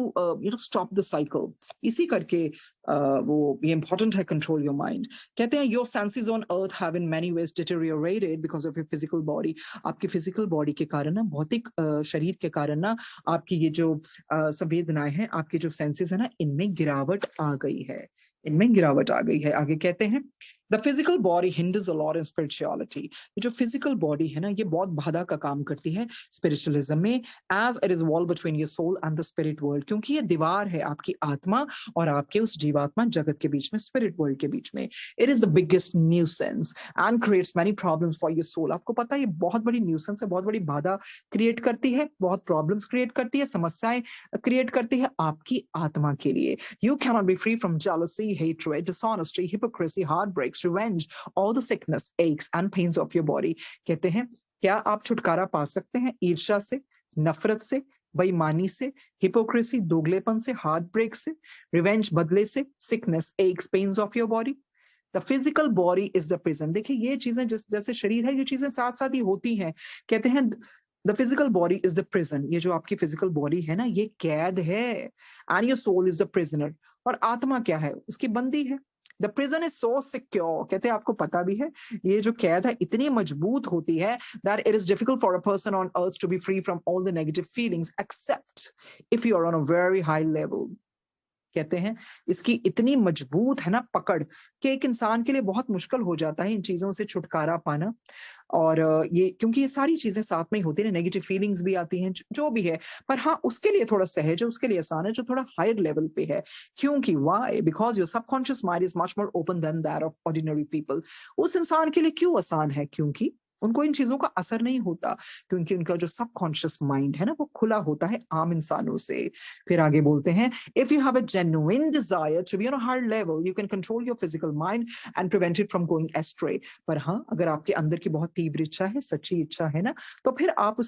stop the cycle। इसी करके वो ये important है, control your mind। कहते हैं your senses on earth have in many ways deteriorated because of your physical body। आपकी physical body के कारण ना, भौतिक शरीर के कारण ना, आपकी ये जो संवेदनाएं हैं, आपकी जो सेंसेस है ना, इनमें गिरावट आ गई है। आगे कहते हैं the physical body hinders a lot in spirituality. ये जो फिजिकल बॉडी है ना, ये बहुत बाधा का काम करती है स्पिरिचुअलिज्म में, as it is wall between your soul and the spirit world, क्योंकि ये दीवार है आपकी आत्मा और आपके उस जीवात्मा जगत के बीच में, स्पिरिट वर्ल्ड के बीच में। It is the biggest nuisance and creates many problems for your soul. आपको पता है ये बहुत बड़ी न्यूसेंस है, बहुत बड़ी बाधा क्रिएट करती है, बहुत प्रॉब्लम्स क्रिएट करती है, समस्याएं क्रिएट करती है आपकी आत्मा के लिए। You cannot be free from jealousy, hatred, dishonesty, hypocrisy, heartbreaks, revenge, all the sickness, aches and pains of your body। कहते हैं क्या आप छुटकारा पा सकते हैं ईर्ष्या से, नफरत से, बेईमानी से, हिपोक्रेसी दोगलेपन से, हार्ट ब्रेक से, रिवेंज बदले से, sickness, eggs, pains of your body. The physical body is the prison. देखिए ये चीजें जैसे शरीर है, ये चीजें साथ साथ ही होती हैं। कहते हैं the physical body is the prison. ये जो आपकी फिजिकल बॉडी है ना, ये कैद है, and your soul is the prisoner. और आत्मा क्या है, उसकी बंदी है। The prison is so secure. कहते हैं आपको पता भी है, ये जो कैद है इतनी मजबूत होती है that it is difficult for a person on earth to be free from all the negative feelings except if you are on a very high level. कहते हैं इसकी इतनी मजबूत है ना पकड़ कि एक इंसान के लिए बहुत मुश्किल हो जाता है इन चीजों से छुटकारा पाना। और ये क्योंकि ये सारी चीजें साथ में ही होती है, नेगेटिव फीलिंग्स भी आती हैं, जो भी है, पर हाँ उसके लिए थोड़ा सहज है, उसके लिए आसान है जो थोड़ा हायर लेवल पे है। क्योंकि why? Because your subconscious mind is much more open than that of ordinary people. उस इंसान के लिए क्यों आसान है? क्योंकि उनको इन चीजों का असर नहीं होता, क्योंकि उनका जो सबकॉन्शियस माइंड है ना वो खुला होता है आम इंसानों से। फिर आगे बोलते हैं, if you have a genuine desire to be on a high level you can control your physical mind and prevent it from going astray. पर हाँ, अगर आपके अंदर की बहुत तीव्र इच्छा है, सच्ची इच्छा है ना, तो फिर आप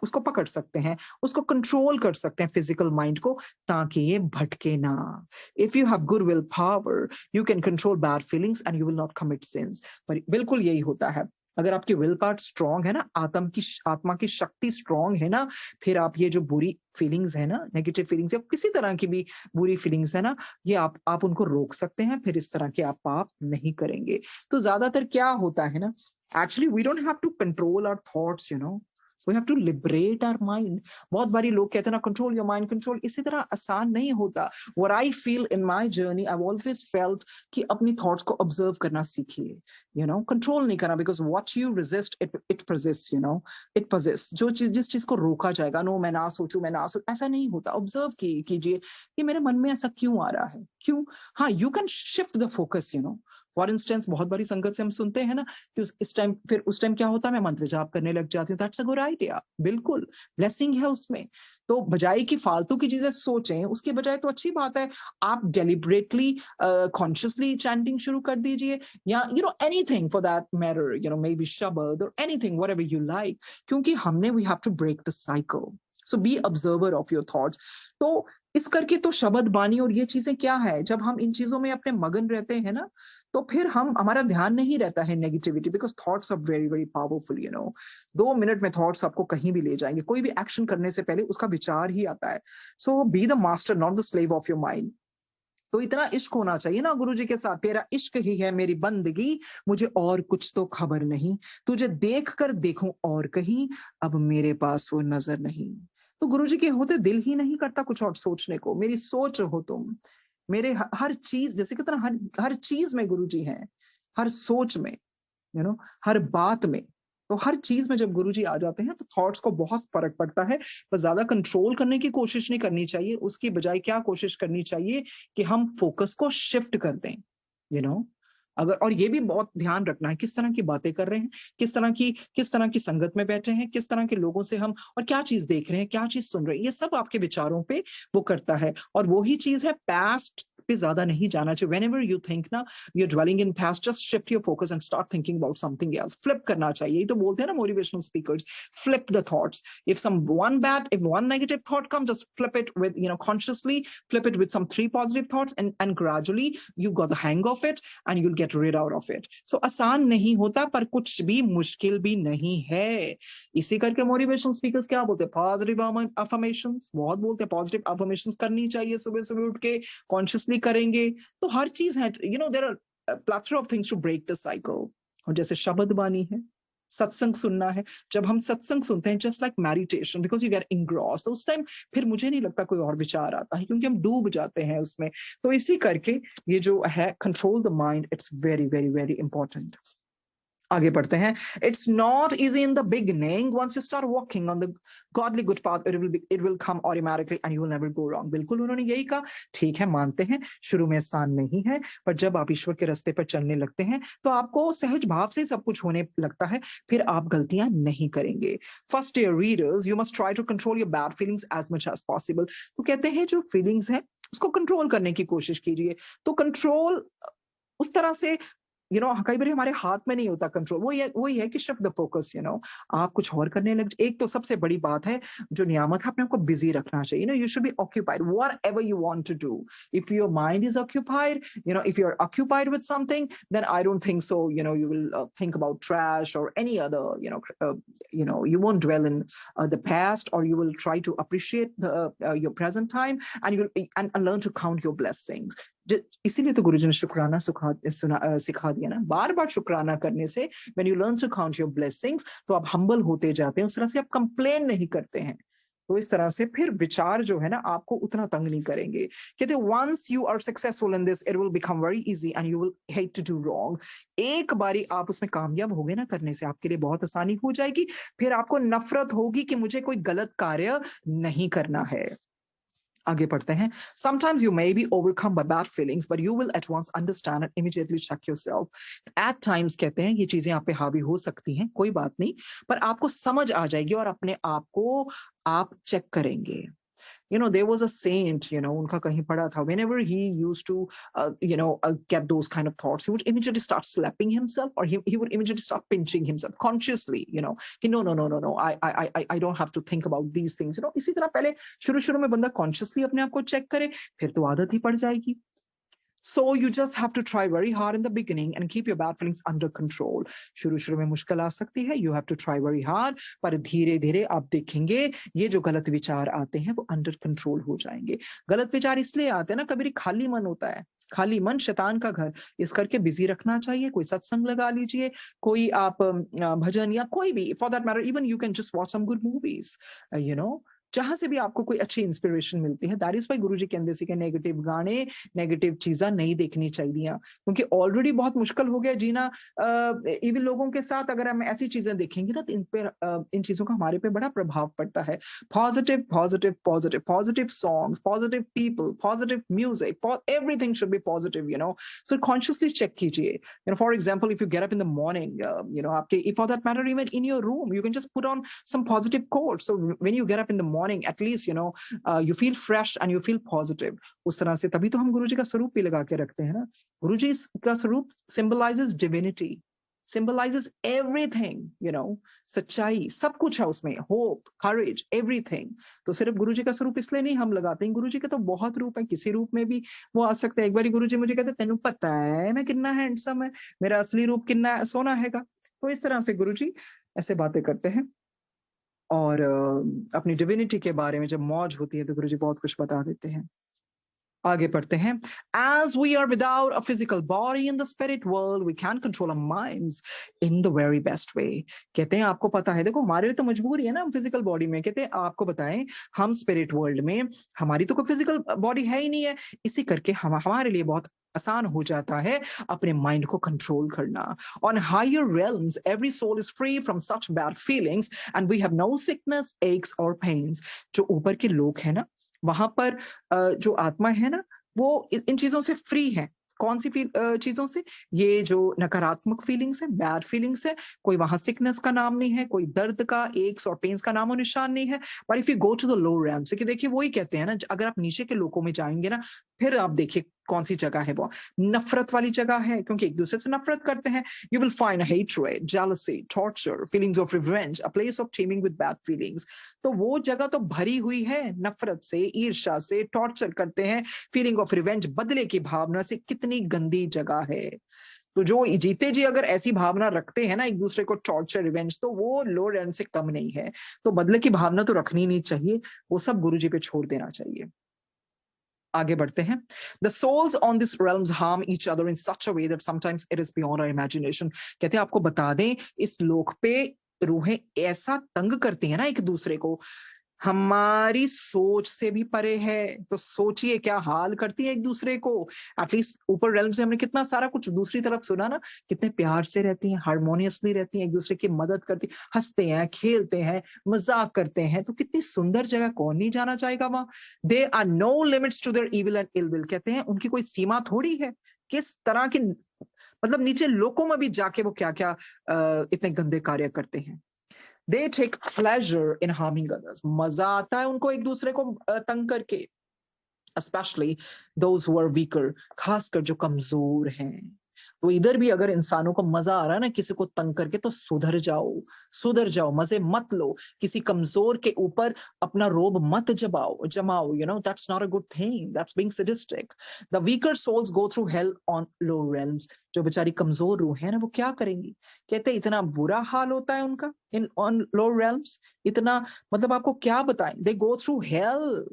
उसको पकड़ सकते हैं, उसको कंट्रोल कर सकते हैं फिजिकल माइंड को, ताकि ये भटके ना। If you have good will power you can control bad feelings and you will not commit since. पर बिल्कुल यही होता है, अगर आपकी विल पावर स्ट्रांग है ना, आत्मा की शक्ति स्ट्रांग है ना, फिर आप ये जो बुरी फीलिंग्स है ना, नेगेटिव फीलिंग्स या किसी तरह की भी बुरी फीलिंग्स है ना, ये आप उनको रोक सकते हैं, फिर इस तरह के आप पाप नहीं करेंगे। तो ज्यादातर क्या होता है ना, actually we don't have to control our thoughts, you know, we have to liberate our mind. बहुत बारी लोग कहते हैं ना, कंट्रोल योर माइंड, कंट्रोल, इसी तरह आसान नहीं होता। What I feel in my journey, I always felt कि अपनी थॉट्स को ऑब्जर्व करना सीखिए, यू नो, कंट्रोल नहीं करना, because what you resist it persist, you know, it persist. जो चीज, जिस चीज को रोका जाएगा, नो मैं ना सोचूं, मैं ना सोचूं, ऐसा नहीं होता। ऑब्जर्व कीजिए कि मेरे मन में ऐसा क्यों आ रहा है, क्यों। हाँ, you can shift the focus, you know. For instance, बहुत बारी संगत से हम सुनते हैं ना कि उस टाइम क्या होता है, मैं मंत्र जाप करने लग जाती हूँ। दैट्स अ गुड आइडिया, बिल्कुल ब्लेसिंग है उसमें। तो बजाय कि फालतू की चीजें सोचें, उसके बजाय तो अच्छी बात है आप डेलिबरेटली कॉन्शियसली चैंटिंग शुरू कर दीजिए, या you know anything for that matter, you know, maybe शब्द और एनीथिंग व्हाटएवर यू लाइक, क्योंकि हमने we have to break the cycle. So be observer of your thoughts. तो इस करके तो शब्द बानी और ये चीजें क्या है, जब हम इन चीजों में अपने मगन रहते हैं ना, तो फिर हमारा ध्यान नहीं रहता है negativity, because thoughts are very very powerful, you know. 2 minute में थॉट्स आपको कहीं भी ले जाएंगे। कोई भी एक्शन करने से पहले उसका विचार ही आता है। So be the master, not the slave of your mind. तो इतना इश्क होना चाहिए ना गुरु जी के साथ, तेरा इश्क ही है मेरी बंदगी, मुझे और कुछ तो खबर नहीं, तुझे देख कर देखूं और कहीं, अब मेरे पास वो नजर नहीं। तो गुरु जी के होते दिल ही नहीं करता कुछ और सोचने को। मेरी सोच हो तुम, मेरे हर चीज, जैसे कितना हर चीज में गुरु जी हैं, हर सोच में, यू नो, हर बात में। तो हर चीज में जब गुरुजी आ जाते हैं तो थॉट्स को बहुत फर्क पड़ता है। बस ज्यादा कंट्रोल करने की कोशिश नहीं करनी चाहिए, उसकी बजाय क्या कोशिश करनी चाहिए कि हम फोकस को शिफ्ट कर दें, यू नो। अगर, और ये भी बहुत ध्यान रखना है किस तरह की बातें कर रहे हैं, किस तरह की संगत में बैठे हैं, किस तरह के लोगों से हम, और क्या चीज देख रहे हैं, क्या चीज सुन रहे हैं, ये सब आपके विचारों पे वो करता है। और वही चीज है, पास्ट पे ज्यादा नहीं जाना चाहिए। whenever you think ना you're dwelling in past, just shift your focus and start thinking about something else. Flip करना चाहिए। तो बोलते हैं ना motivational speakers, flip the thoughts. If one negative thought comes, just flip it with, you know, consciously flip it with some 3 positive thoughts, and gradually you got the hang of it and you'll get rid out of it. So आसान नहीं होता, पर कुछ भी मुश्किल भी नहीं है। इसी करके मोटिवेशनल स्पीकर्स क्या बोलते हैं, पॉजिटिव अफर्मेशंस बहुत बोलते हैं। पॉजिटिव अफर्मेशंस करनी चाहिए, सुबह सुबह उठ के कॉन्शियसली करेंगे तो हर चीज है, you know, there are plethora of things to break the cycle. और जैसे शब्द बानी है, सत्संग सुनना है, जब हम सत्संग सुनते हैं, just like meditation, because you get engrossed, तो उस टाइम फिर मुझे नहीं लगता कोई और विचार आता है, क्योंकि हम डूब जाते हैं उसमें। तो इसी करके ये जो है control the mind, it's very very very important. आगे बढ़ते हैं। It's not easy in the beginning, once you start walking on the godly good path it will come automatically and you will never go wrong. बिल्कुल उन्होंने यही कहा। ठीक है, मानते हैं शुरू में आसान नहीं है, पर जब आप ईश्वर के रास्ते पर चलने लगते हैं तो आपको सहज भाव से सब कुछ होने लगता है, फिर आप गलतियां नहीं करेंगे। First year readers, you must try to control your bad feelings as much as possible. तो कहते हैं जो फीलिंग्स है उसको कंट्रोल करने की कोशिश कीजिए। तो कंट्रोल उस तरह से, यू नो, कई बार हमारे हाथ में नहीं होता कंट्रोल। वही है कि shift the focus, you know, आप कुछ और करने लग। एक तो सबसे बड़ी बात है जो नियामत है, अपने आपको बिजी रखना चाहिए। You know, you should be occupied whatever you want to do. If your mind is occupied, you know, if you are occupied with something, then I don't think so, you know, you will think about trash or any other, you won't dwell in the past, or you will try to appreciate your present time, and and learn to count your blessings. इसीलिए तो गुरुजी ने शुक्राना सिखा दिया ना, बार बार शुक्राना करने से when you learn to count your blessings, तो आप humble होते जाते हैं, उस तरह से आप कंप्लेन नहीं करते हैं। तो इस तरह से फिर विचार जो है ना आपको उतना तंग नहीं करेंगे। कहते once you are successful in this, it will become very easy and you will hate to do wrong. एक बारी आप उसमें कामयाब हो गए ना करने से, आपके लिए बहुत आसानी हो जाएगी। फिर आपको नफरत होगी कि मुझे कोई गलत कार्य नहीं करना है। आगे पढ़ते हैं। Sometimes you may be overcome by bad feelings, but you will at once understand and immediately check yourself. At times कहते हैं ये चीजें आप पे हावी हो सकती हैं, कोई बात नहीं, पर आपको समझ आ जाएगी और अपने आप को आप चेक करेंगे। There was a saint, उनका कहीं पढ़ा था, whenever he used to, get those kind of thoughts, he would immediately start slapping himself, or he would immediately start pinching himself consciously, कि no, I don't have to think about these things, इसी तरह पहले शुरू में बंदा consciously अपने आप को चेक करे, फिर तो आदत ही पड़ जाएगी। So you just have to try very hard in the beginning and keep your bad feelings under control. शुरू में मुश्किल आ सकती है, you have to try very hard, पर धीरे धीरे आप देखेंगे ये जो गलत विचार आते हैं वो अंडर कंट्रोल हो जाएंगे। गलत विचार इसलिए आते हैं ना, कभी खाली मन होता है, खाली मन शैतान का घर, इस करके बिजी रखना चाहिए। कोई सत्संग लगा लीजिए, कोई आप भजन या कोई भी, for that matter even you can just watch some good movies, जहां से भी आपको कोई अच्छी इंस्पिरेशन मिलती है। दैट इज वाई गुरुजी कहते सी के नेगेटिव गाने, नेगेटिव चीजें नहीं देखनी चाहिए, क्योंकि ऑलरेडी बहुत मुश्किल हो गया जीना इवन लोगों के साथ। अगर हम ऐसी चीजें देखेंगे ना, तो इन चीजों का हमारे पे बड़ा प्रभाव पड़ता है। Positive positive positive positive songs, positive people, positive music, everything should be positive, so consciously check कीजिए। For example, if you get up in the morning, आपके, for that matter even in your room, you can just put on some positive quotes, so when you get up in the morning, at least you feel fresh and you feel positive. उस तरह से तभी तो हम गुरुजी का स्वरूप भी लगा के रखते हैं ना। गुरुजी का स्वरूप symbolizes divinity, symbolizes everything, सच्चाई सब कुछ है उसमें, hope, courage, everything। तो सिर्फ गुरुजी का स्वरूप इसलिए नहीं हम लगाते हैं, गुरुजी के तो बहुत रूप है, किसी रूप में भी वो आ सकते हैं। एक बार गुरुजी मुझे कहते, तेनू पता है मैं कितना हैंडसम है, मेरा असली रूप कितना सोना हैगा। तो इस तरह से गुरुजी ऐसे बातें करते हैं, और अपनी डिविनिटी के बारे में जब मौज होती है तो गुरुजी बहुत कुछ बता देते हैं। आगे पढ़ते हैं। As we are without a physical body in the spirit world, we can control our minds in the very best way. कहते हैं आपको पता है, देखो हमारे लिए तो मजबूरी है ना हम फिजिकल बॉडी में, कहते हैं आपको बताएं हम स्पिरिट वर्ल्ड में, हमारी तो कोई फिजिकल बॉडी है ही नहीं है, इसी करके हमारे लिए बहुत आसान हो जाता है अपने माइंड को कंट्रोल करना। On higher realms, every soul is free from such bad feelings and we have no sickness, aches or pains. जो ऊपर के लोग हैं ना, वहां पर जो आत्मा है ना, वो इन चीजों से फ्री है। कौन सी चीजों से? ये जो नकारात्मक फीलिंग्स है, बैड फीलिंग्स है, कोई वहां सिकनेस का नाम नहीं है, कोई दर्द का, एक्स और पेन्स का नामो निशान नहीं है। पर if you go to the low realms, कि देखिए वही कहते हैं ना, अगर आप नीचे के लोकों में जाएंगे ना, फिर आप देखिए कौन सी जगह है, वो नफरत वाली जगह है, क्योंकि एक दूसरे से नफरत करते हैं। You will find hatred, jealousy, torture, feelings of revenge, a place of teeming with bad feelings. तो वो जगह तो भरी हुई है नफरत से, ईर्ष्या से, टॉर्चर करते हैं, फीलिंग ऑफ रिवेंज, बदले की भावना से। कितनी गंदी जगह है। तो जो जीते जी अगर ऐसी भावना रखते हैं ना, एक दूसरे को टॉर्चर, रिवेंज, तो वो लो रैंक से कम नहीं है। तो बदले की भावना तो रखनी नहीं चाहिए, वो सब गुरुजी पे छोड़ देना चाहिए। आगे बढ़ते हैं। The souls on this realms harm each other in such a way that sometimes it is beyond our imagination. कहते हैं आपको बता दें, इस लोक पे रूहें ऐसा तंग करती हैं ना एक दूसरे को, हमारी सोच से भी परे है। तो सोचिए क्या हाल करती है एक दूसरे को। एटलीस्ट ऊपर रेल्म से हमने कितना सारा कुछ दूसरी तरफ सुना ना, कितने प्यार से रहती हैं, हार्मोनियसली रहती हैं, एक दूसरे की मदद करती, हंसते हैं, खेलते हैं, मजाक करते हैं। तो कितनी सुंदर जगह, कौन नहीं जाना चाहेगा वहां। There are no limits to their evil and ill will, कहते हैं उनकी कोई सीमा थोड़ी है। किस तरह की, मतलब नीचे लोकों में भी जाके वो क्या क्या इतने गंदे कार्य करते हैं। They take pleasure in harming others. मजा आता है उनको एक दूसरे को तंग करके, especially those who are weaker, खासकर जो कमजोर हैं। तो इधर भी अगर इंसानों को मजा आ रहा है ना किसी को तंग करके, तो सुधर जाओ, सुधर जाओ, मजे मत लो, किसी कमजोर के ऊपर अपना रोब मत जमाओ, that's not a good thing, that's being sadistic. The weaker souls go through hell on low realms. जो बेचारी कमजोर रूह है ना, वो क्या करेंगी? कहते इतना बुरा हाल होता है उनका इन ऑन low realms, इतना, मतलब आपको क्या बताएं, they go through hell.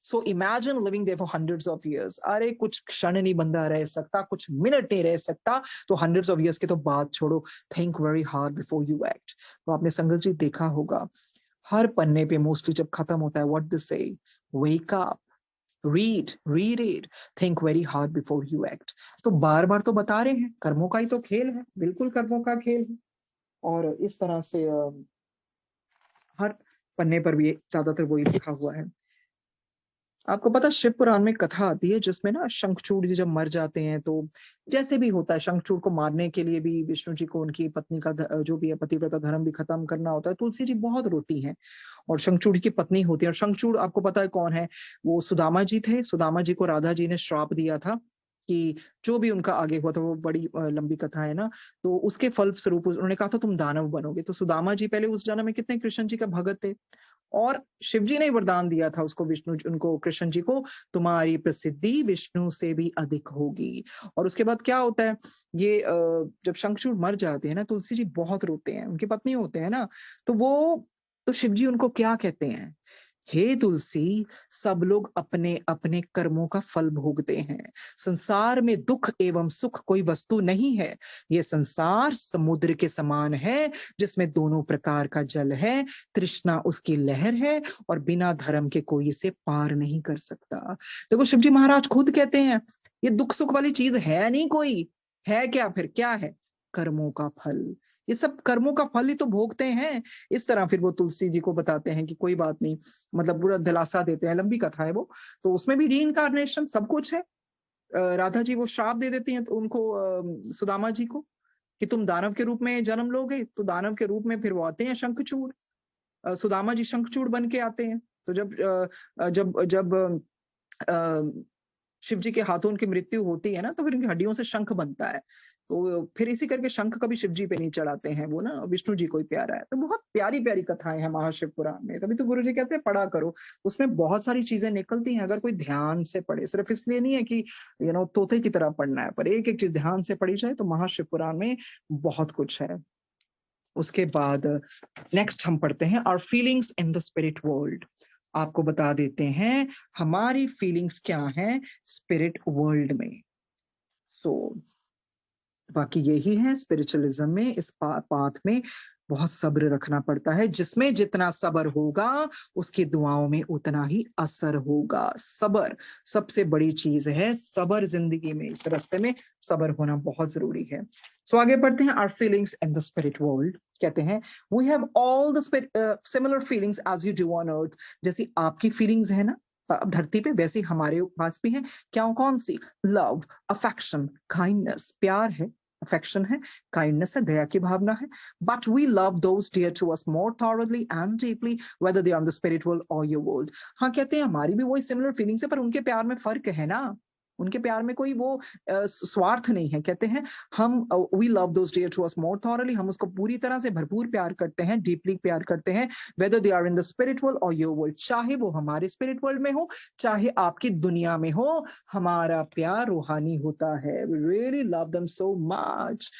So imagine living there for hundreds of years. अरे कुछ क्षण नहीं बंदा रह सकता, कुछ मिनट नहीं रह सकता, तो hundreds of years की तो बात छोड़ो। Think very hard before you act. तो आपने संगत जी देखा होगा, हर पन्ने पे मोस्टली जब खत्म होता है, what they say, wake up, read it, think very hard before you act. तो बार बार तो बता रहे हैं, कर्मों का ही तो खेल है, बिल्कुल कर्मों का खेल है। और इस तरह से हर पन्ने पर भी ज्यादातर वही लिखा हुआ है। आपको पता शिव पुराण में कथा आती है जिसमें ना शंखचूड़ जी जब मर जाते हैं तो जैसे भी होता है, शंखचूड़ को मारने के लिए भी विष्णु जी को उनकी पत्नी का जो भी है पतिव्रता धर्म भी खत्म करना होता है। तुलसी जी बहुत रोती हैं और शंखचूड़ की पत्नी होती है। और शंखचूड़ आपको पता है कौन है? वो सुदामा जी थे। सुदामा जी को राधा जी ने श्राप दिया था कि जो भी उनका आगे हुआ था, वो बड़ी लंबी कथा है ना, तो उसके फल स्वरूप उन्होंने कहा था तुम दानव बनोगे। तो सुदामा जी पहले उस जन्म में कितने कृष्ण जी का भगत थे, और शिव जी ने वरदान दिया था उसको, विष्णु उनको कृष्ण जी को, तुम्हारी प्रसिद्धि विष्णु से भी अधिक होगी। और उसके बाद क्या होता है, ये जब शंखचूड़ मर जाते हैं ना, तुलसी जी बहुत रोते हैं, उनकी पत्नी होते हैं ना, तो वो तो शिव जी उनको क्या कहते हैं, हे तुलसी, सब लोग अपने अपने कर्मों का फल भोगते हैं। संसार में दुख एवं सुख कोई वस्तु नहीं है। ये संसार समुद्र के समान है जिसमें दोनों प्रकार का जल है। तृष्णा उसकी लहर है और बिना धर्म के कोई इसे पार नहीं कर सकता। देखो शिव जी महाराज खुद कहते हैं ये दुख सुख वाली चीज है नहीं, कोई है क्या, फिर क्या है? कर्मों का फल। ये सब कर्मों का फल ही तो भोगते हैं। इस तरह फिर वो तुलसी जी को बताते हैं कि कोई बात नहीं, मतलब पूरा दिलासा देते हैं। लंबी कथा है वो, तो उसमें भी री सब कुछ है। राधा जी वो श्राप दे देती हैं तो उनको, सुदामा जी को, कि तुम दानव के रूप में जन्म लोगे। तो दानव के रूप में फिर वो आते हैं शंखचूड़, सुदामा जी शंखचूड़ बन के आते हैं। तो जब जब अ, शिव जी के हाथों उनकी मृत्यु होती है ना, तो फिर उनकी हड्डियों से शंख बनता है। तो फिर इसी करके शंख कभी शिव जी पे नहीं चढ़ाते हैं, वो ना विष्णु जी को ही प्यारा है। तो बहुत प्यारी प्यारी कथाएं हैं महाशिव पुराण में, तभी तो गुरु जी कहते हैं पढ़ा करो। उसमें बहुत सारी चीजें निकलती हैं अगर कोई ध्यान से पढ़े, सिर्फ इसलिए नहीं है कि तोते की तरह पढ़ना है, पर एक एक चीज ध्यान से पढ़ी जाए तो महाशिव पुराण में बहुत कुछ है। उसके बाद नेक्स्ट हम पढ़ते हैं our feelings in the spirit world. आपको बता देते हैं हमारी फीलिंग्स क्या हैं स्पिरिट वर्ल्ड में। सो बाकी यही है स्पिरिचुअलिज्म में, इस पाथ में बहुत सब्र रखना पड़ता है। जिसमें जितना सब्र होगा उसकी दुआओं में उतना ही असर होगा। सब्र सबसे बड़ी चीज है, सब्र जिंदगी में, इस रास्ते में सब्र होना बहुत जरूरी है। सो आगे बढ़ते हैं। Our feelings in the spirit world कहते हैं we have all the similar feelings as you do on earth. जैसी आपकी फीलिंग्स है ना धरती पे, वैसे हमारे पास भी है। क्या कौन सी? लव, अफेक्शन, काइंडनेस, प्यार है, अफेक्शन है, काइंडनेस है, दया की भावना है। But we love those dear to us more thoroughly and deeply whether they are in the spiritual or your world. हाँ कहते हैं हमारी भी वही सिमिलर फीलिंग्स है, पर उनके प्यार में फर्क है ना, उनके प्यार में कोई वो स्वार्थ नहीं है। कहते हैं हम we love those dear to us more thoroughly, हम उसको पूरी तरह से भरपूर प्यार करते हैं, डीपली प्यार करते हैं, whether they are in the spiritual or your world, चाहे वो हमारे स्पिरिट वर्ल्ड में हो चाहे आपकी दुनिया में हो। हमारा प्यार रूहानी होता है। We really love them so much.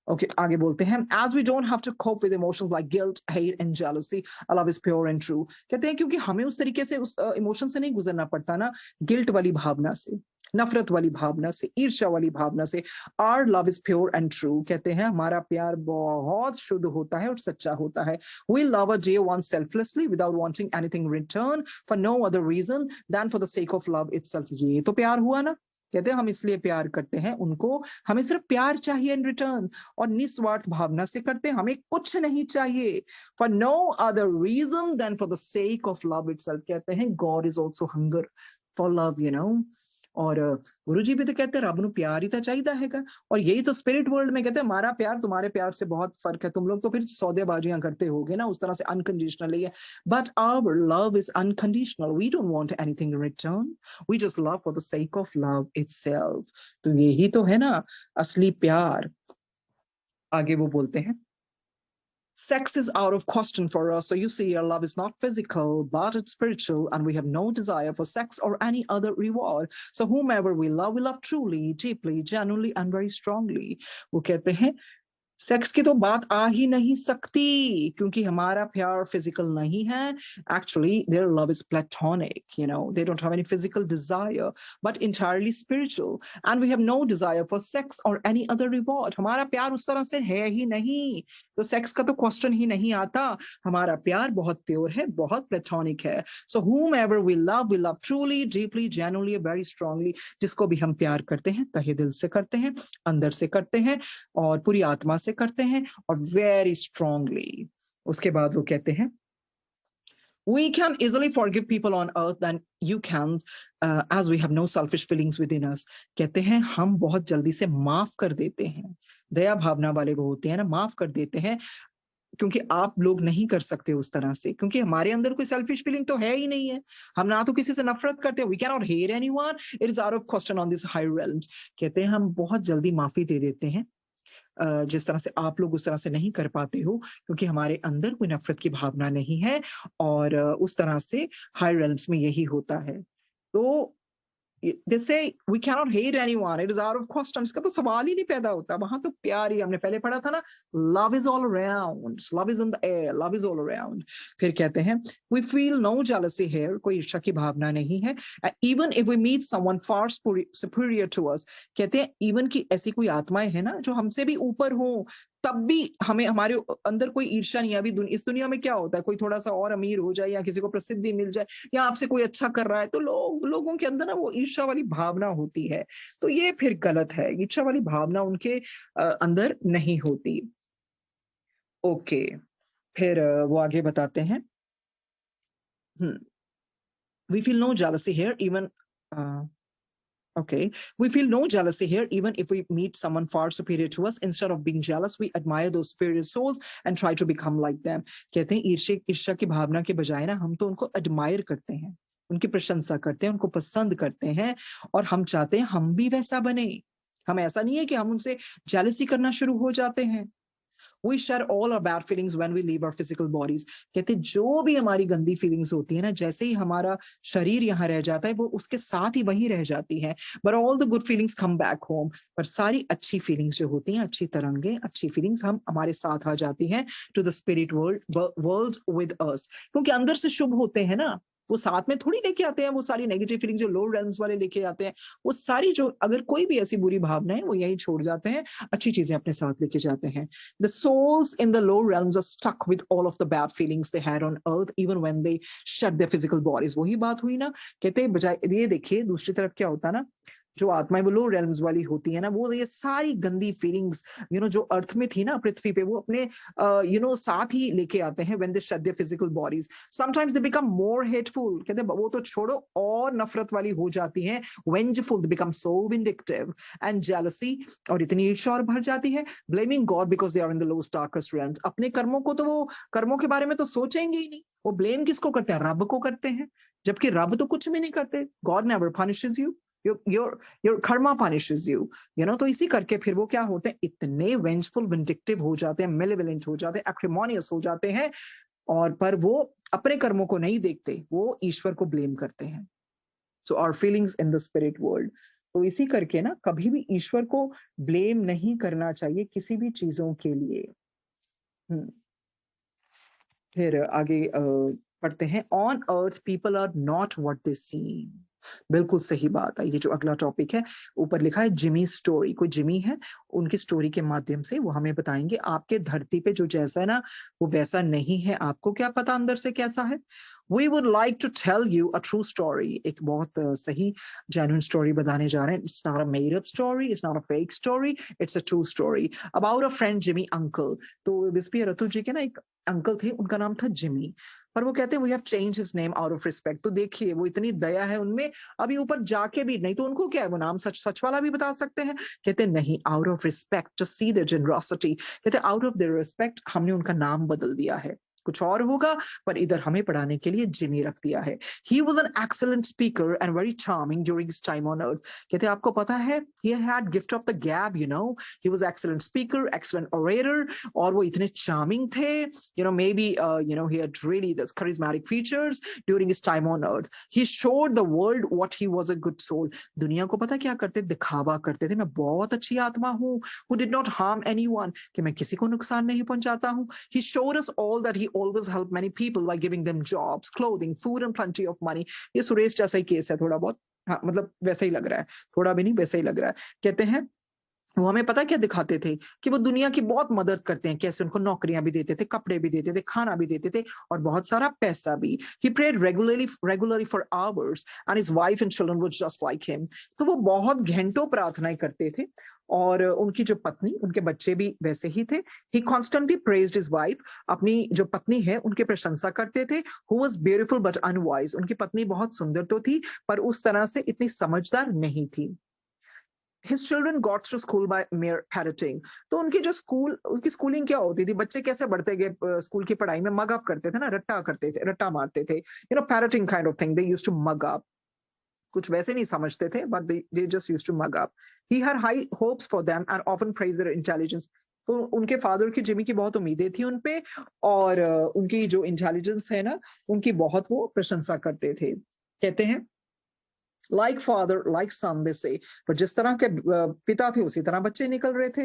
Okay आगे बोलते हैं as we don't have to cope with emotions like guilt, hate and jealousy, our love is pure and true। कहते हैं क्योंकि हमें उस तरीके से उस इमोशन से नहीं गुजरना पड़ता ना, गिल्ट वाली भावना से, नफरत वाली भावना से, ईर्ष्या वाली भावना से। Our love is pure and true, कहते हैं हमारा प्यार बहुत शुद्ध होता है और सच्चा होता है। We love a dear one selflessly without wanting anything return for no other reason than for the sake of love itself. ये तो प्यार हुआ ना। कहते हैं हम इसलिए प्यार करते हैं उनको, हमें सिर्फ प्यार चाहिए इन रिटर्न, और निस्वार्थ भावना से करते हैं, हमें कुछ नहीं चाहिए। For no other reason than for the sake of love itself. कहते हैं God is also hunger for love, और गुरु जी भी तो कहते हैं रब नू प्यार ही तो चाहिए हैगा। और यही तो स्पिरिट वर्ल्ड में कहते हैं हमारा प्यार तुम्हारे प्यार से बहुत फर्क है। तुम लोग तो फिर सौदेबाजियां करते होगे ना, उस तरह से अनकंडीशनली है, but our love is unconditional. We don't want anything in return, we just love for the sake of love itself. तो यही तो है ना असली प्यार। आगे वो बोलते हैं sex is out of question for us. So you see, our love is not physical, but it's spiritual, and we have no desire for sex or any other reward. So whomever we love truly, deeply, genuinely, and very strongly. वो कहते हैं sex की तो बात आ ही नहीं सकती क्योंकि हमारा प्यार फिजिकल नहीं है। Actually their love is platonic, they don't have any physical desire but entirely spiritual and we have no desire for sex or any other reward. हमारा प्यार उस तरह से है ही नहीं, तो सेक्स का तो क्वेश्चन ही नहीं आता। हमारा प्यार बहुत प्योर है, बहुत प्लेटोनिक है। सो whomever we love truly, deeply, genuinely, very strongly। जिसको भी हम प्यार करते हैं तहे दिल से करते हैं, अंदर से करते हैं और पूरी आत्मा से करते हैं और वेरी स्ट्रांगली। उसके बाद वो कहते हैं We can easily forgive people on earth than you can, as we have no selfish feelings within us. कहते हैं हम बहुत जल्दी से माफ कर देते हैं, दया भावना वाले वो होते हैं ना, माफ कर देते हैं, क्योंकि आप लोग नहीं कर सकते उस तरह से, क्योंकि हमारे अंदर कोई सेल्फिश फीलिंग तो है ही नहीं है। हम ना तो किसी से नफरत करते हैं, we can not hate anyone, it is out of question on this higher realms. कहते हैं हम बहुत जल्दी माफी दे देते हैं, जिस तरह से आप लोग उस तरह से नहीं कर पाते हो, क्योंकि हमारे अंदर कोई नफरत की भावना नहीं है, और उस तरह से हायर रेल्म्स में यही होता है। तो they say we cannot hate anyone, it is out of question, इसका तो सवाल ही नहीं पैदा होता। वहां तो प्यार ही, हमने पहले पढ़ा था ना, love is all around, love is in the air, love is all around। फिर कहते हैं we feel no jealousy here, कोई ईर्ष्या की भावना नहीं है, even if we meet someone far superior to us। कहते हैं even कि ऐसी कोई आत्माएं है ना जो हमसे भी ऊपर हो, तब भी हमें, हमारे अंदर कोई ईर्ष्या नहीं है। अभी इस दुनिया में क्या होता है, कोई थोड़ा सा और अमीर हो जाए या किसी को प्रसिद्धि मिल जाए या आपसे कोई अच्छा कर रहा है, तो लोगों के अंदर ना वो ईर्ष्या वाली भावना होती है। तो ये फिर गलत है, ईर्ष्या वाली भावना उनके अंदर नहीं होती। ओके, फिर वो आगे बताते हैं, we feel no jealousy here even Okay, we feel no jealousy here, even if we meet someone far superior to us. Instead of being jealous, we admire those superior souls and try to become like them. कहते हैं ईर्ष्या की भावना के बजाय ना हम तो उनको admire करते हैं, उनकी प्रशंसा करते हैं, उनको पसंद करते हैं, और हम चाहते हैं हम भी वैसा बने। हम ऐसा नहीं है कि हम उनसे jealousy करना शुरू हो जाते हैं। We share all our bad feelings when we leave our physical bodies। कहते जो भी हमारी गंदी फीलिंग्स होती है ना, जैसे ही हमारा शरीर यहाँ रह जाता है, वो उसके साथ ही वही रह जाती है। But all the good feelings come back home। पर सारी अच्छी फीलिंग्स जो होती हैं, अच्छी तरंगे, अच्छी फीलिंग्स हम हमारे साथ आ जाती हैं to the spirit world with us। क्योंकि अंदर से शुभ होते हैं ना, वो साथ में थोड़ी लेके आते हैं वो सारी नेगेटिव फीलिंग जो लो रेल्म्स वाले लेके आते हैं। वो सारी जो, अगर कोई भी ऐसी बुरी भावना है, वो यही छोड़ जाते हैं, अच्छी चीजें अपने साथ लेके जाते हैं। The souls in the low realms are stuck with all of the bad feelings they had on earth even when they shed their physical bodies। वही बात हुई ना, कहते बजाय ये देखिए दूसरी तरफ क्या होता ना, जो आत्माएं वो लो रेल्म्स वाली होती है ना, वो ये सारी गंदी फीलिंग्स जो अर्थ में थी ना, पृथ्वी पे, वो अपने साथ ही लेके आते हैं when they shed their physical bodies। Sometimes they become more hateful। कहते वो तो छोड़ो, और नफरत वाली हो जाती हैं, vengeful, they become so vindictive and jealousy, और इतनी ईर्ष्या और भर जाती है, blaming God because they are in the lowest darkest realms। अपने कर्मों को तो वो, कर्मों के बारे में तो सोचेंगे ही नहीं, वो ब्लेम किसको करते हैं, रब को करते हैं, जबकि रब तो कुछ भी नहीं करते। God never punishes you, your karma punishes you, तो इसी करके फिर वो क्या होते हैं, इतने वेंजफुल, विंडिक्टिव हो जाते हैं, मेलेवोलेंट हो जाते हैं, एक्रिमोनियस हो जाते हैं, और पर वो अपने कर्मों को नहीं देखते, वो ईश्वर को ब्लेम करते हैं। So our feelings in the spirit world. तो इसी करके ना कभी भी ईश्वर को ब्लेम नहीं करना चाहिए किसी भी चीजों के लिए। फिर आगे पढ़ते हैं, on earth people are not what they seem. बिल्कुल सही बात है। ये जो अगला टॉपिक है, ऊपर लिखा है जिमी स्टोरी, कोई जिमी है, उनकी स्टोरी के माध्यम से वो हमें बताएंगे आपके धरती पे जो जैसा है ना, वो वैसा नहीं है, आपको क्या पता अंदर से कैसा है। We would like to tell you a true story। एक बहुत सही genuine story बताने जा रहे हैं। It's not a made up story, it's not a fake story, it's a true story about a friend Jimmy uncle। तो विस्पी रतु जी के ना एक अंकल थे, उनका नाम था जिमी, पर वो कहते हैं we have changed his name out of respect। तो देखिए वो इतनी दया है उनमें, अभी ऊपर जाके भी नहीं तो उनको क्या है, वो नाम सच वाला भी बता सकते हैं। कहते नहीं, out of respect to see their generosity। कहते out of their respect हमने उनका नाम बदल दिया है, कुछ और होगा, पर इधर हमें पढ़ाने के लिए जिमी रख दिया है। He was an excellent speaker and very charming during his time on earth। कहते आपको पता है, he had gift of the gab, he was excellent speaker, excellent orator, और वो इतने charming थे, maybe he had really this charismatic features during his time on earth। He showed the world what he was a good soul। दुनिया को पता क्या करते, दिखावा करते थे, मैं बहुत अच्छी आत्मा हूँ, who did not harm anyone, कि मैं किसी को नुकसान नहीं पहुंचाता हूँ। He showed us all that he always helped many people by giving them jobs, clothing, food and plenty of money। ये सुरेश जैसा ही केस है थोड़ा बहुत, हाँ मतलब वैसा ही लग रहा है, थोड़ा भी नहीं वैसा ही लग रहा है। कहते हैं वो हमें पता क्या दिखाते थे कि वो दुनिया की बहुत मदद करते हैं, कैसे उनको नौकरियां भी देते थे, कपड़े भी देते थे, खाना भी देते थे और बहुत सारा पैसा भी। He prayed regularly for hours and his wife and children was just like him. तो वो बहुत घंटों प्रार्थनाएं करते थे और उनकी जो पत्नी, उनके बच्चे भी वैसे ही थे। ही कॉन्स्टेंटली प्रेज्ड हिज वाइफ, अपनी जो पत्नी है उनकी प्रशंसा करते थे। Who was beautiful but unwise, उनकी पत्नी बहुत सुंदर तो थी पर उस तरह से इतनी समझदार नहीं थी। His children got to school by mere parroting। तो उनकी जो स्कूल, उनकी स्कूलिंग क्या होती थी, बच्चे कैसे बढ़ते गए स्कूल की पढ़ाई में, मग अप करते थे ना, रट्टा करते थे, रट्टा मारते थे, parroting kind of thing, they used to mug up. कुछ वैसे नहीं समझते थे but they just used to mug up. He had high hopes for them and often praise their intelligence. तो उनके फादर की, जिमी की बहुत उम्मीदें थी उन पे और उनकी जो इंटेलिजेंस है ना, उनकी बहुत वो प्रशंसा करते थे। कहते हैं लाइक फादर लाइक सन दे से, पर जिस तरह के पिता थे उसी तरह बच्चे निकल रहे थे।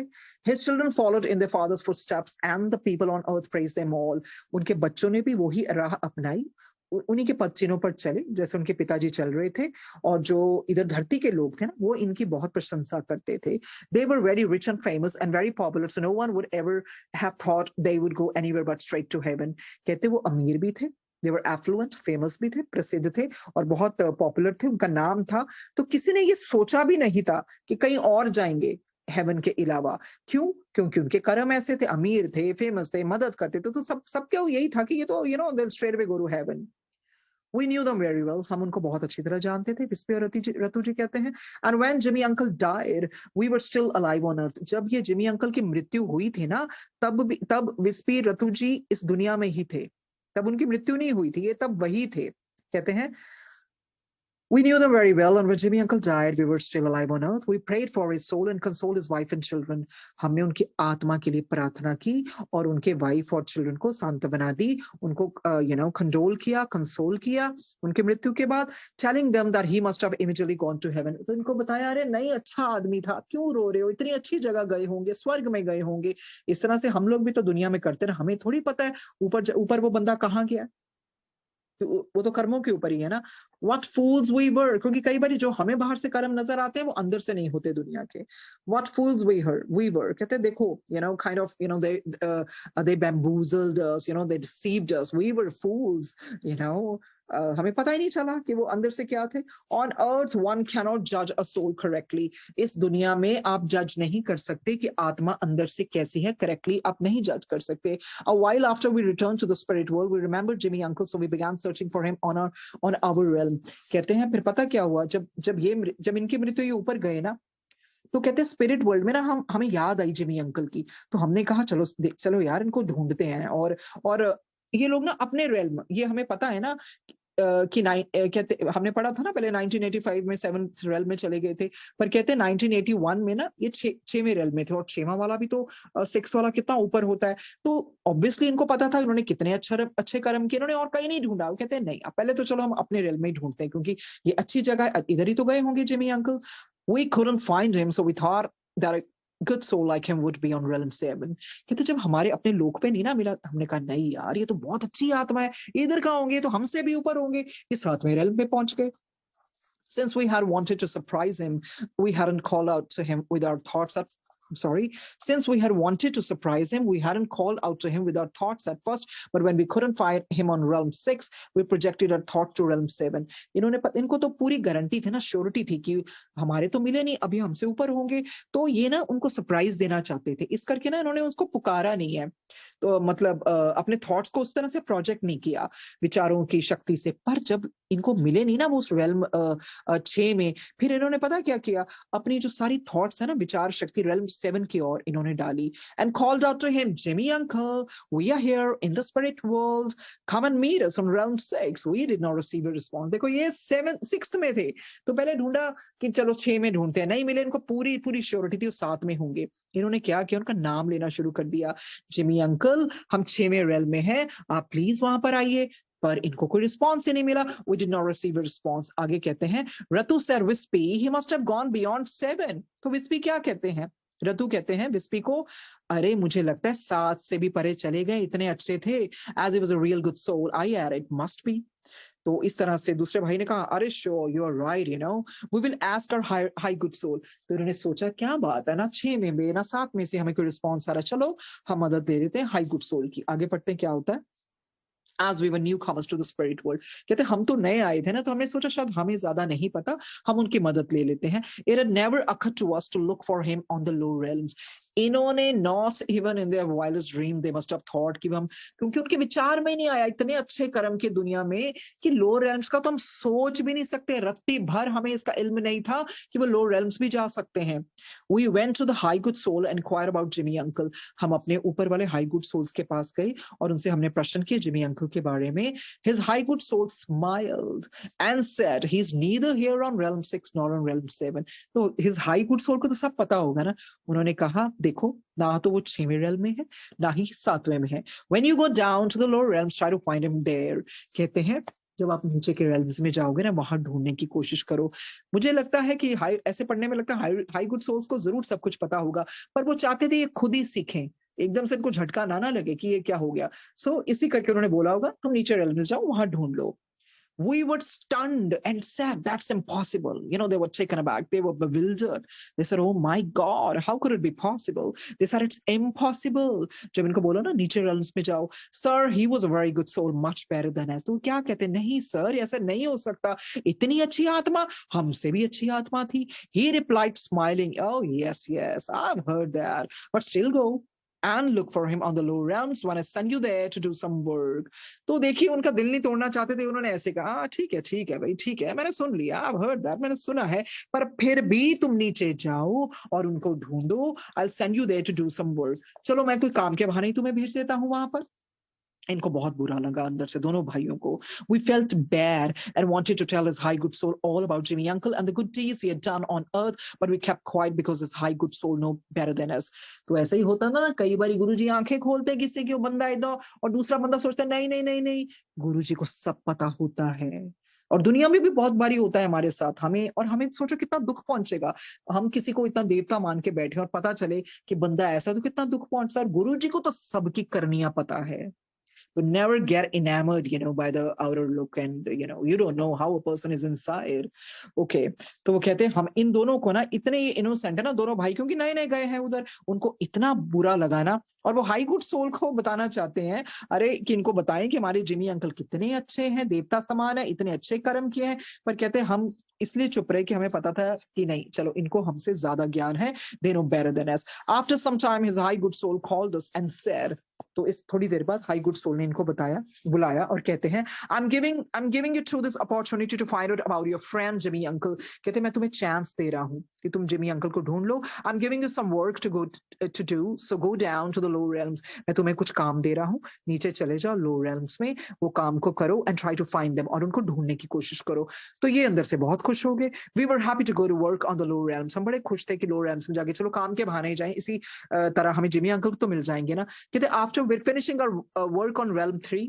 His children followed in their father's footsteps and the people on earth praise them all. उनके बच्चों ने भी वही राह अपनाई, उन्हीं के पद चिन्हों पर चले जैसे उनके पिताजी चल रहे थे। और जो इधर धरती के लोग थे ना, वो इनकी बहुत प्रशंसा करते थे। They were very rich and famous and very popular, so no one would ever have thought they would go anywhere but straight to heaven. कहते वो अमीर भी थे, दे वर एफ्लुएंट, फेमस भी थे, प्रसिद्ध थे और बहुत पॉपुलर थे, उनका नाम था। तो किसी ने ये सोचा भी नहीं था कि कहीं और जाएंगे हेवन के अलावा। क्यों? क्योंकि उनके कर्म ऐसे थे, अमीर थे, फेमस थे, मदद करते थे। तो सब क्या यही था कि ये तो they'll straight away go to heaven। We knew them very well, हम उनको बहुत अच्छी तरह जानते थे। विस्पी और रतु जी कहते हैं, and when Jimmy uncle died, we were still alive on earth। जब ये जिमी अंकल की मृत्यु हुई थी ना, तब विस्पी रतु जी इस दुनिया में ही थे। तब उनकी मृत्यु नहीं हुई थी, ये तब वही थे। कहते हैं we knew them very well, and when Jimmy uncle died, we were still alive on earth। We prayed for his soul and consoled his wife and children। हमने उनकी आत्मा के लिए प्रार्थना की और उनके वाइफ और चिल्ड्रन को सांत्वना दी, उनको कंडोल किया, कंसोल किया उनकी मृत्यु के बाद। telling them that he must have immediately gone to heaven। तो इनको बताया, अरे नहीं, अच्छा आदमी था, क्यों रो रहे हो, इतनी अच्छी जगह गए होंगे, स्वर्ग में गए होंगे। इस तरह से हम लोग भी तो दुनिया में करते रहे, हमें थोड़ी पता है ऊपर ऊपर वो बंदा कहाँ गया। वो तो कर्मों के ऊपर ही है ना। What fools we were, क्योंकि कई बार जो हमें बाहर से कर्म नजर आते हैं वो अंदर से नहीं होते दुनिया के। What fools we were, कहते हैं देखो, kind of, they bamboozled us, they deceived us, we were fools, हमें पता ही नहीं चला कि वो अंदर से क्या थे। On earth one cannot judge a soul correctly। इस दुनिया में आप जज नहीं कर सकते कि आत्मा अंदर से कैसी है, करेक्टली आप नहीं जज कर सकते। A while after we returned to the spirit world, we remembered Jimmy uncle, so we began searching for him on our realm। कहते हैं फिर पता क्या हुआ, जब इनकी मृत्यु ये ऊपर गए ना, तो कहते हैं स्पिरिट वर्ल्ड में ना हमें याद आई जिमी अंकल की। तो हमने कहा चलो यार इनको ढूंढते हैं। और ये लोग ना अपने रेल्म, ये हमें पता है ना कि कहते, हमने पढ़ा था ना पहले 1985 में 7th रेल में चले गए थे। पर कहते हैं 1981 में ना ये 6वें रेल में थे, और 6वां वाला भी तो 6 वाला कितना ऊपर होता है। तो ऑब्वियसली इनको पता था इन्होंने कितने अच्छे कर्म किए, इन्होंने और कहीं नहीं ढूंढा। वो कहते हैं नहीं, अब पहले तो चलो हम अपने रेल में ही ढूंढते हैं, क्योंकि ये अच्छी जगह, इधर ही तो गए होंगे Jimmy uncle. We couldn't find him, so we thought that a good soul like him would be on realm 7। कहते जब हमारे अपने लोक पे नहीं ना मिला, हमने कहा नहीं यार, ये तो बहुत अच्छी आत्मा है, इधर कहाँ होंगे, तो हमसे भी ऊपर होंगे, ये 7वें रेल्म पे पहुंच गए। Since we had wanted to surprise him, we hadn't called out to him with our thoughts at Since we had wanted to surprise him, we hadn't called out to him with our thoughts at first, but when we couldn't find him on realm 6, we projected our thought to realm 7। इनको तो पूरी guarantee थी ना, surety थी कि हमारे तो मिले नहीं, अभी हमसे ऊपर होंगे। तो ये ना उनको सरप्राइज देना चाहते थे, इस करके ना इन्होंने उसको पुकारा नहीं है। तो मतलब अपने थॉट्स को उस तरह से प्रोजेक्ट नहीं किया विचारों की शक्ति से। पर जब इनको मिले नहीं ना वो उस रेल्म 6 में, फिर इन्होंने पता क्या किया, अपनी जो सारी थॉट्स है ना, विचार शक्ति रेल्म 7 की ओर इन्होंने डाली। And called out to him, Jimmy uncle, we are here in the spirit world, come and meet us on realm 6। We did not receive a response. देखो ये 6th में थे, तो पहले ढूंढा कि चलो 6 में ढूंढते हैं, नहीं मिले, इनको पूरी श्योरिटी थी वो 7 में होंगे। इन्होंने क्या किया, उनका नाम लेना शुरू कर दिया, जिमी अंकल हम 6वें रेल्म में हैं, आप प्लीज वहां पर आइए। पर इनको कोई रिस्पॉन्स ही नहीं मिला। We did not receive a response। आगे कहते हैं, रतु said Wispy, he must have gone beyond 7। तो विस्पी क्या कहते हैं, रतु कहते हैं विस्पी को, अरे मुझे लगता है 7 से भी परे चले गए, इतने अच्छे थे। As he was a real good soul, I added, must be। तो इस तरह से दूसरे भाई ने कहा, अरे sure, you are right, you know, we will ask our high good soul. तो उन्होंने सोचा क्या बात है ना, 6 में ना 7 में से हमें कोई रिस्पॉन्स आ रहा है, चलो हम मदद दे देते हैं हाई गुड सोल की। आगे पढ़ते हैं क्या होता है। As we were newcomers to the spirit world, कहते हम तो नए आए थे ना, तो हमने सोचा शायद हमें ज्यादा नहीं पता, हम उनकी मदद ले लेते हैं। It had never occurred to us to look for him on the low realms. इन्होंने not even in their wildest dream they must have thought कि हम, क्योंकि उनके विचार में नहीं आया इतने अच्छे कर्म की दुनिया में कि लो रेल्म्स का तो हम सोच भी नहीं सकते, रत्ती भर हमें इसका इल्म नहीं था कि वो लो रेल्म्स भी जा सकते हैं। We went to the high good soul and inquired about Jimmy uncle. हम अपने ऊपर वाले हाई गुड सोल्स के पास गए और उनसे हमने प्रश्न किया जिमी अंकल के बारे में। His high good soul smiled and said, he's neither here on realm 6 nor on realm 7. तो his high good soul को तो सब पता होगा ना। उन्होंने कहा देखो, ना तो वो 6वें realm में है, ना ही 7वें में है। When you go down to the lower realms, try to find him there. कहते हैं जब आप नीचे के रेल्म्स में जाओगे ना, वहां ढूंढने की कोशिश करो। मुझे लगता है कि ऐसे पढ़ने में लगता है हाई गुड सोल्स को जरूर सब कुछ पता होगा, पर वो चाहते थे ये खुद ही सीखें, एकदम से इनको झटका ना लगे कि ये क्या हो गया। सो इसी करके उन्होंने बोला होगा तुम नीचे रेल्म्स जाओ, वहां ढूंढ लो। We were stunned and said, that's impossible. You know, they were taken aback. They were bewildered. They said, oh my God, how could it be possible? They said, it's impossible. जब इनको बोला ना नीचे realms में जाओ, sir, he was a very good soul, much better than us. तो क्या कहते, नहीं सर, ऐसा नहीं हो सकता, इतनी अच्छी आत्मा हमसे भी अच्छी आत्मा थी। He replied smiling, oh yes, yes, I've heard that, but still go and look for him on the low realms when I send you there to do some work. तो देखिए उनका दिल नहीं तोड़ना चाहते थे, उन्होंने ऐसे कहा ठीक है भाई, ठीक है, मैंने सुन लिया, I've heard that, मैंने सुना है, पर फिर भी तुम नीचे जाओ और उनको ढूंढो, I'll send you there to do some work. चलो मैं कोई काम के बहाने ही तुम्हें भेज देता हूँ वहां पर। इनको बहुत बुरा लगा अंदर से, दोनों भाइयों को। We felt bad and wanted to tell his high good soul all about Jimmy uncle and the good deeds he had done on earth, but we kept quiet because his high good soul know better than us. तो ऐसा ही होता ना, कई बार गुरुजी आंखें खोलते किसी की, बंदा इधर और दूसरा बंदा सोचता है नहीं नहीं नहीं नहीं, गुरुजी को सब पता होता है। और दुनिया में भी बहुत बारी होता है हमारे साथ, हमें सोचो कितना दुख पहुंचेगा, हम किसी को इतना देवता मान के बैठे और पता चले कि बंदा ऐसा, तो कितना दुख पहुंचता है। गुरुजी को तो सबकी करनियां पता है। So never get enamored, you know, by the outer look, and you don't know how a person is inside. Okay, तो वो कहते हैं हम इन दोनों को ना, इतने इनोसेंट है ना दोनों भाई, क्योंकि नए नए गए हैं उधर, उनको इतना बुरा लगा ना, और वो हाई गुड सोल को बताना चाहते हैं, अरे कि इनको बताएं कि हमारे जिमी अंकल कितने अच्छे हैं, देवता समान है, इतने अच्छे कर्म किए हैं, पर कहते हैं हम इसलिए चुप रहे कि हमें पता था कि नहीं, चलो इनको हमसे ज्यादा ज्ञान है, they know better than us. After some time his high good soul called us and said, तो इस थोड़ी देर बाद हाई गुड सोल ने इनको बुलाया और कहते हैं, I'm giving you through this opportunity to find out about your friend Jimmy uncle. कहते हैं मैं तुम्हें चांस दे रहा हूँ कि तुम जिमी अंकल को ढूंढ लो। I'm giving you some work to do, so go down to the low realms. मैं तुम्हें कुछ काम दे रहा हूँ, नीचे चले जाओ लो realms में, वो काम को करो and try to find them, और उनको ढूंढने की कोशिश करो। तो ये अंदर से बहुत खुश हो गए। We were happy to go to work on the low realms. हम बड़े खुश थे कि लो realms में जाके चलो काम के बहाने ही जाएं, इसी तरह हमें जिमी अंकल तो मिल जाएंगे ना। कहते after we're finishing our work on realm 3,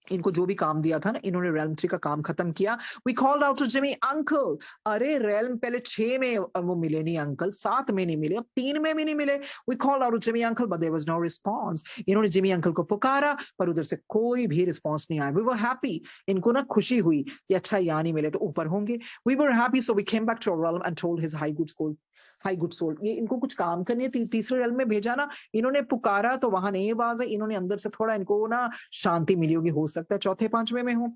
इनको जो भी काम दिया था ना, इन्होंने realm 3 का काम खत्म किया। We called out to Jimmy uncle. अरे realm पहले 6 में वो मिले नहीं अंकल, 7 में नहीं मिले, अब 3 में भी नहीं मिले। We called out to Jimmy uncle, but there was no response. इन्होंने जिमी अंकल को पुकारा, पर उधर से कोई भी रिस्पॉन्स नहीं आया। We were happy. इनको ना खुशी हुई कि अच्छा यहाँ नहीं मिले तो ऊपर होंगे। We were happy, so we came back to our realm and told his high good soul, ये इनको कुछ काम करने तीसरे realm में भेजा ना, इन्होंने पुकारा तो वहां नहीं आवाज है, इन्होंने अंदर से थोड़ा इनको ना शांति मिली होगी, हो सकता है चौथे पांचवें में हो।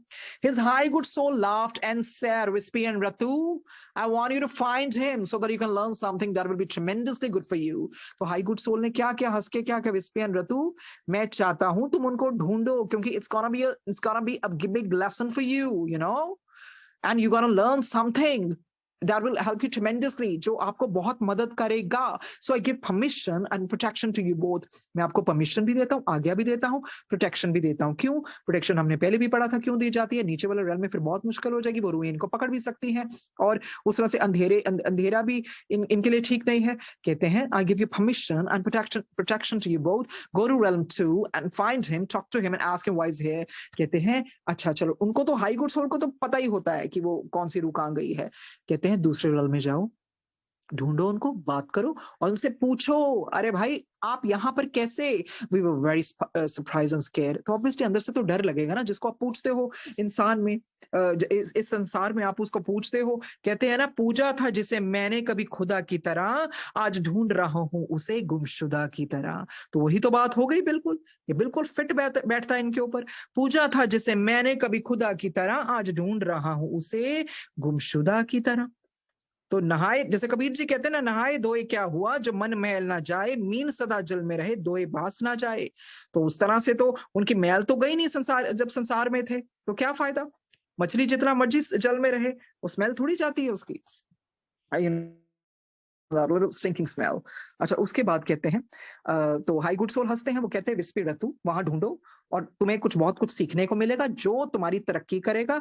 His high good soul laughed and said, Wispy and Ratu, I want you to find him so that you can learn something that will be tremendously good for you. तो high good soul ने क्या क्या हंस के क्या क्या, Wispy and Ratu, मैं चाहता हूं तुम उनको ढूंढो, क्योंकि it's gonna be a big lesson for you, you know, and you're gonna learn something that will help you tremendously, जो आपको बहुत मदद करेगा। So I give permission and protection to you both. मैं आपको permission भी देता हूँ, आज्ञा भी देता हूँ, protection भी देता हूँ। क्यों? protection हमने पहले भी पढ़ा था क्यों दी जाती है, नीचे वाले realm में फिर बहुत मुश्किल हो जाएगी, वो रूहें इनको पकड़ भी सकती हैं, और उस तरह से अंधेरा भी इनके लिए ठीक नहीं है। कहते हैं I give you permission and protection to you both. Go to realm 2 and find him, talk to him and ask him why he's here. कहते हैं अच्छा चलो, उनको तो हाई गुड सोल को तो पता ही होता है कि वो कौन सी रूह कहाँ गई है। कहते हैं दूसरे realm में जाओ ढूंढो उनको, बात करो और उनसे पूछो, अरे भाई आप यहाँ पर कैसे? We were very surprise and scare. तो ऑब्वियसली अंदर से तो डर लगेगा ना, जिसको आप पूछते हो इंसान में, इस संसार में आप उसको पूछते हो। कहते हैं ना, पूजा था जिसे मैंने कभी खुदा की तरह, आज ढूंढ रहा हूं उसे गुमशुदा की तरह। तो वही तो बात हो गई, बिल्कुल ये बिल्कुल फिट बैठता है इनके ऊपर। पूजा था जिसे मैंने कभी खुदा की तरह, आज ढूंढ रहा हूं उसे गुमशुदा की तरह। तो नहाए, जैसे कबीर जी कहते हैं ना, नहाए धोए क्या हुआ, जो मन मैल ना जाए, मीन सदा जल में रहे, धोए बास ना जाए। तो उस तरह से तो उनकी मैल तो गई नहीं संसार, जब संसार में थे तो क्या फायदा? मछली जितना मर्जी जल में रहे, वो स्मेल थोड़ी जाती है उसकी, लिटिल स्टिंकिंग स्मेल। अच्छा, उसके बाद कहते हैं तो हाई गुड सोल हंसते हैं, वो कहते हैं विस्पी रतु, वहां ढूंढो और तुम्हें कुछ बहुत कुछ सीखने को मिलेगा जो तुम्हारी तरक्की करेगा।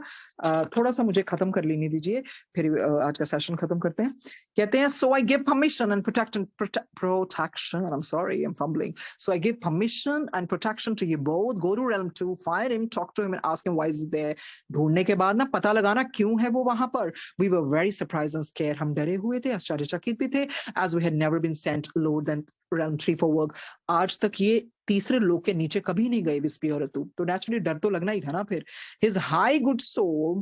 थोड़ा सा मुझे खत्म कर लेने दीजिए, फिर आज का सेशन खत्म करते हैं। कहते हैं, so I give permission and protection, I am sorry, I am fumbling. So I give permission and protection to you both, go to realm 2, find him, talk to him and ask him why is he there। ढूंढने के बाद ना पता लगाना क्यों है वो वहां पर। We were very surprised and scared, हम डरे हुए थे, आश्चर्यचकित भी थे, as we had never been sent lower than realm 3 for work। आज तक ये तीसरे लोक के नीचे कभी नहीं गए विस्पी और ऋतु, तो नेचुरली डर तो लगना ही था ना फिर। His high good soul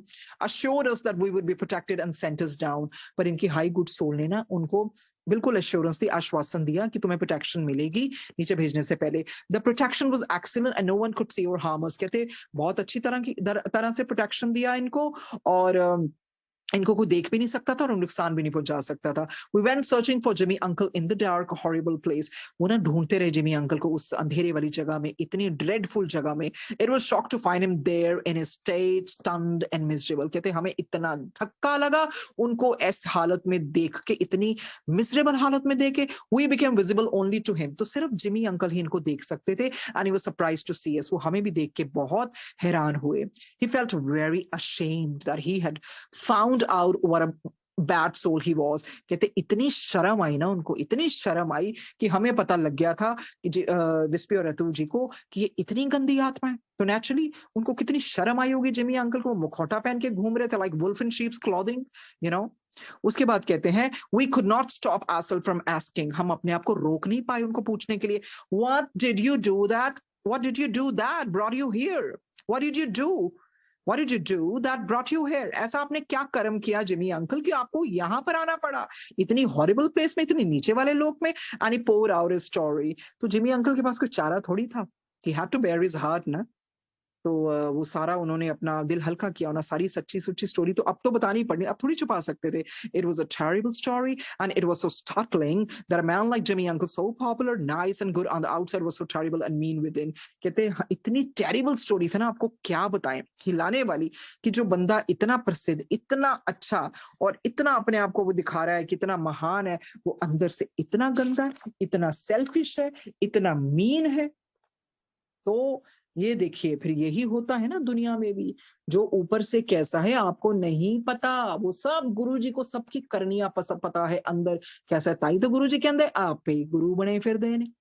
assured us that we would be protected and sent us down। पर इनकी हाई गुड सोल ने ना उनको बिल्कुल एश्योरेंस दी, आश्वासन दिया कि तुम्हें प्रोटेक्शन मिलेगी नीचे भेजने से पहले। The protection was excellent and no one could see or harm अस। कहते बहुत अच्छी तरह से प्रोटेक्शन दिया इनको, और इनको कोई देख भी नहीं सकता था और नुकसान भी नहीं पहुंचा सकता था। We went searching for Jimmy uncle in the dark horrible place। वो ना ढूंढते रहे जिमी अंकल को उस अंधेरे वाली जगह में, इतनी ड्रेडफुल जगह में। It was shocked to find him there in a state stunned and miserable। कहते हमें इतना धक्का लगा उनको इस हालत में देख के, इतनी मिजरेबल हालत में देख के। We became visible only to him। तो सिर्फ जिमी अंकल ही इनको देख सकते थे। And he was surprised to see us। वो हमें भी देख के बहुत हैरान हुए। He felt very ashamed that he had found out what a bad soul he was। कहते इतनी शर्म आई ना उनको, इतनी शर्म आई कि हमें पता लग गया था कि विस्पी और रतु जी को कि ये इतनी गंदी आत्मा है। तो नेचुरली उनको कितनी शर्म आई होगी जिमी अंकल को, मुखौटा पहन के घूम रहे थे like wolf in sheep's clothing, you know. उसके बाद कहते हैं, we could not stop ourselves from asking. हम अपने आप को रोक नहीं पाए उनको पूछने के लिए, what did you do that, what did you do that brought you here, what did you do, What did you do that brought you here? ऐसा आपने क्या कर्म किया जिमी अंकल कि आपको यहाँ पर आना पड़ा, इतनी हॉरिबल प्लेस में, इतनी नीचे वाले लोक में। And he poured out his story। तो जिमी अंकल के पास कोई चारा थोड़ी था, he had to bear his heart ना। तो वो सारा उन्होंने अपना दिल हल्का किया, उन्हें सारी सच्ची सुच्ची स्टोरी तो अब तो बतानी पड़नी, अब थोड़ी छुपा सकते थे। It was a terrible story and it was so startling that a man like Jimmy Uncle, so popular, nice and good on the outside, was so terrible and mean within। कहते हैं इतनी टेरिबल स्टोरी थी ना, आपको क्या बताएं, हिलाने वाली, कि जो बंदा इतना प्रसिद्ध, इतना अच्छा और इतना अपने आप को वो दिखा रहा है कि इतना महान है, वो अंदर से इतना गंदा, इतना सेल्फिश है, इतना मीन है। तो ये देखिए, फिर यही होता है ना दुनिया में भी, जो ऊपर से कैसा है आपको नहीं पता, वो सब गुरुजी को सबकी करनियां पता है अंदर कैसा है, ताई तो गुरुजी के अंदर आप पे गुरु बने फिर देने।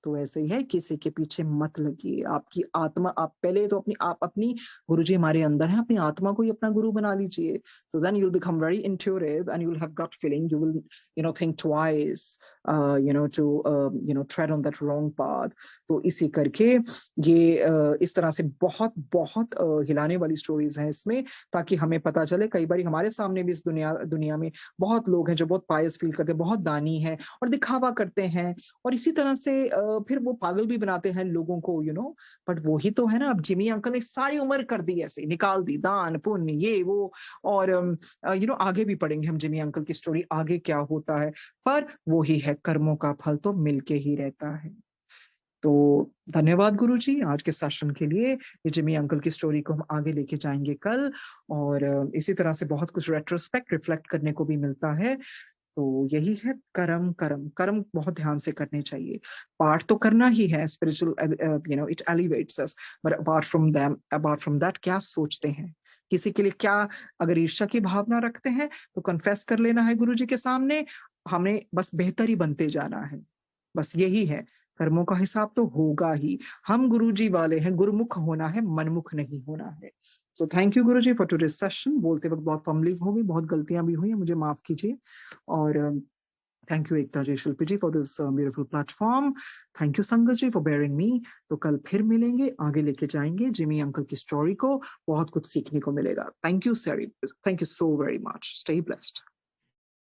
तो ऐसे ही है, किसी के पीछे मत लगिए। आपकी आत्मा, आप पहले तो आप अपनी, गुरुजी हमारे अंदर है, अपनी आत्मा को ही अपना गुरु बना लीजिए। तो then you will become very intuitive and you will have gut feeling, you will think twice, to tread on that wrong path. तो इसी करके ये इस तरह से बहुत बहुत हिलाने वाली स्टोरीज हैं इसमें, ताकि हमें पता चले। कई बार हमारे सामने भी इस दुनिया में बहुत लोग हैं जो बहुत पायस फील करते हैं, बहुत दानी है और दिखावा करते हैं, और इसी तरह से फिर वो पागल भी बनाते हैं लोगों को, बट वही तो है ना। अब जिमी अंकल ने सारी उम्र कर दी ऐसे, निकाल दी, दान पुण्य ये वो, और आगे भी पढ़ेंगे हम जिमी अंकल की स्टोरी, आगे क्या होता है। पर वो ही है, कर्मों का फल तो मिलके ही रहता है। तो धन्यवाद गुरुजी आज के सेशन के लिए। ये जिमी अंकल की स्टोरी को हम आगे लेके जाएंगे कल, और इसी तरह से बहुत कुछ रेट्रोस्पेक्ट रिफ्लेक्ट करने को भी मिलता है। तो यही है, कर्म कर्म कर्म बहुत ध्यान से करने चाहिए। पाठ तो करना ही है, spiritual, it elevates us, but apart from that क्या सोचते हैं, किसी के लिए क्या, अगर ईर्ष्या की भावना रखते हैं तो कन्फेस कर लेना है गुरुजी के सामने। हमें बस बेहतर ही बनते जाना है, बस यही है। कर्मों का हिसाब तो होगा ही। हम गुरुजी वाले हैं, गुरुमुख होना है, मनमुख नहीं होना है। So thank you Guruji for today's session. बोलते वक्त बहुत फंबलिंग हो गई, बहुत गलतियां भी हुई, मुझे माफ कीजिए। और thank you Ekta ji, Shilpi ji for this beautiful platform. Thank you Sangat ji for bearing मी। तो कल फिर मिलेंगे, आगे लेके जाएंगे जिमी अंकल की स्टोरी को, बहुत कुछ सीखने को मिलेगा। थैंक यू सैरी, thank you so very much, stay blessed.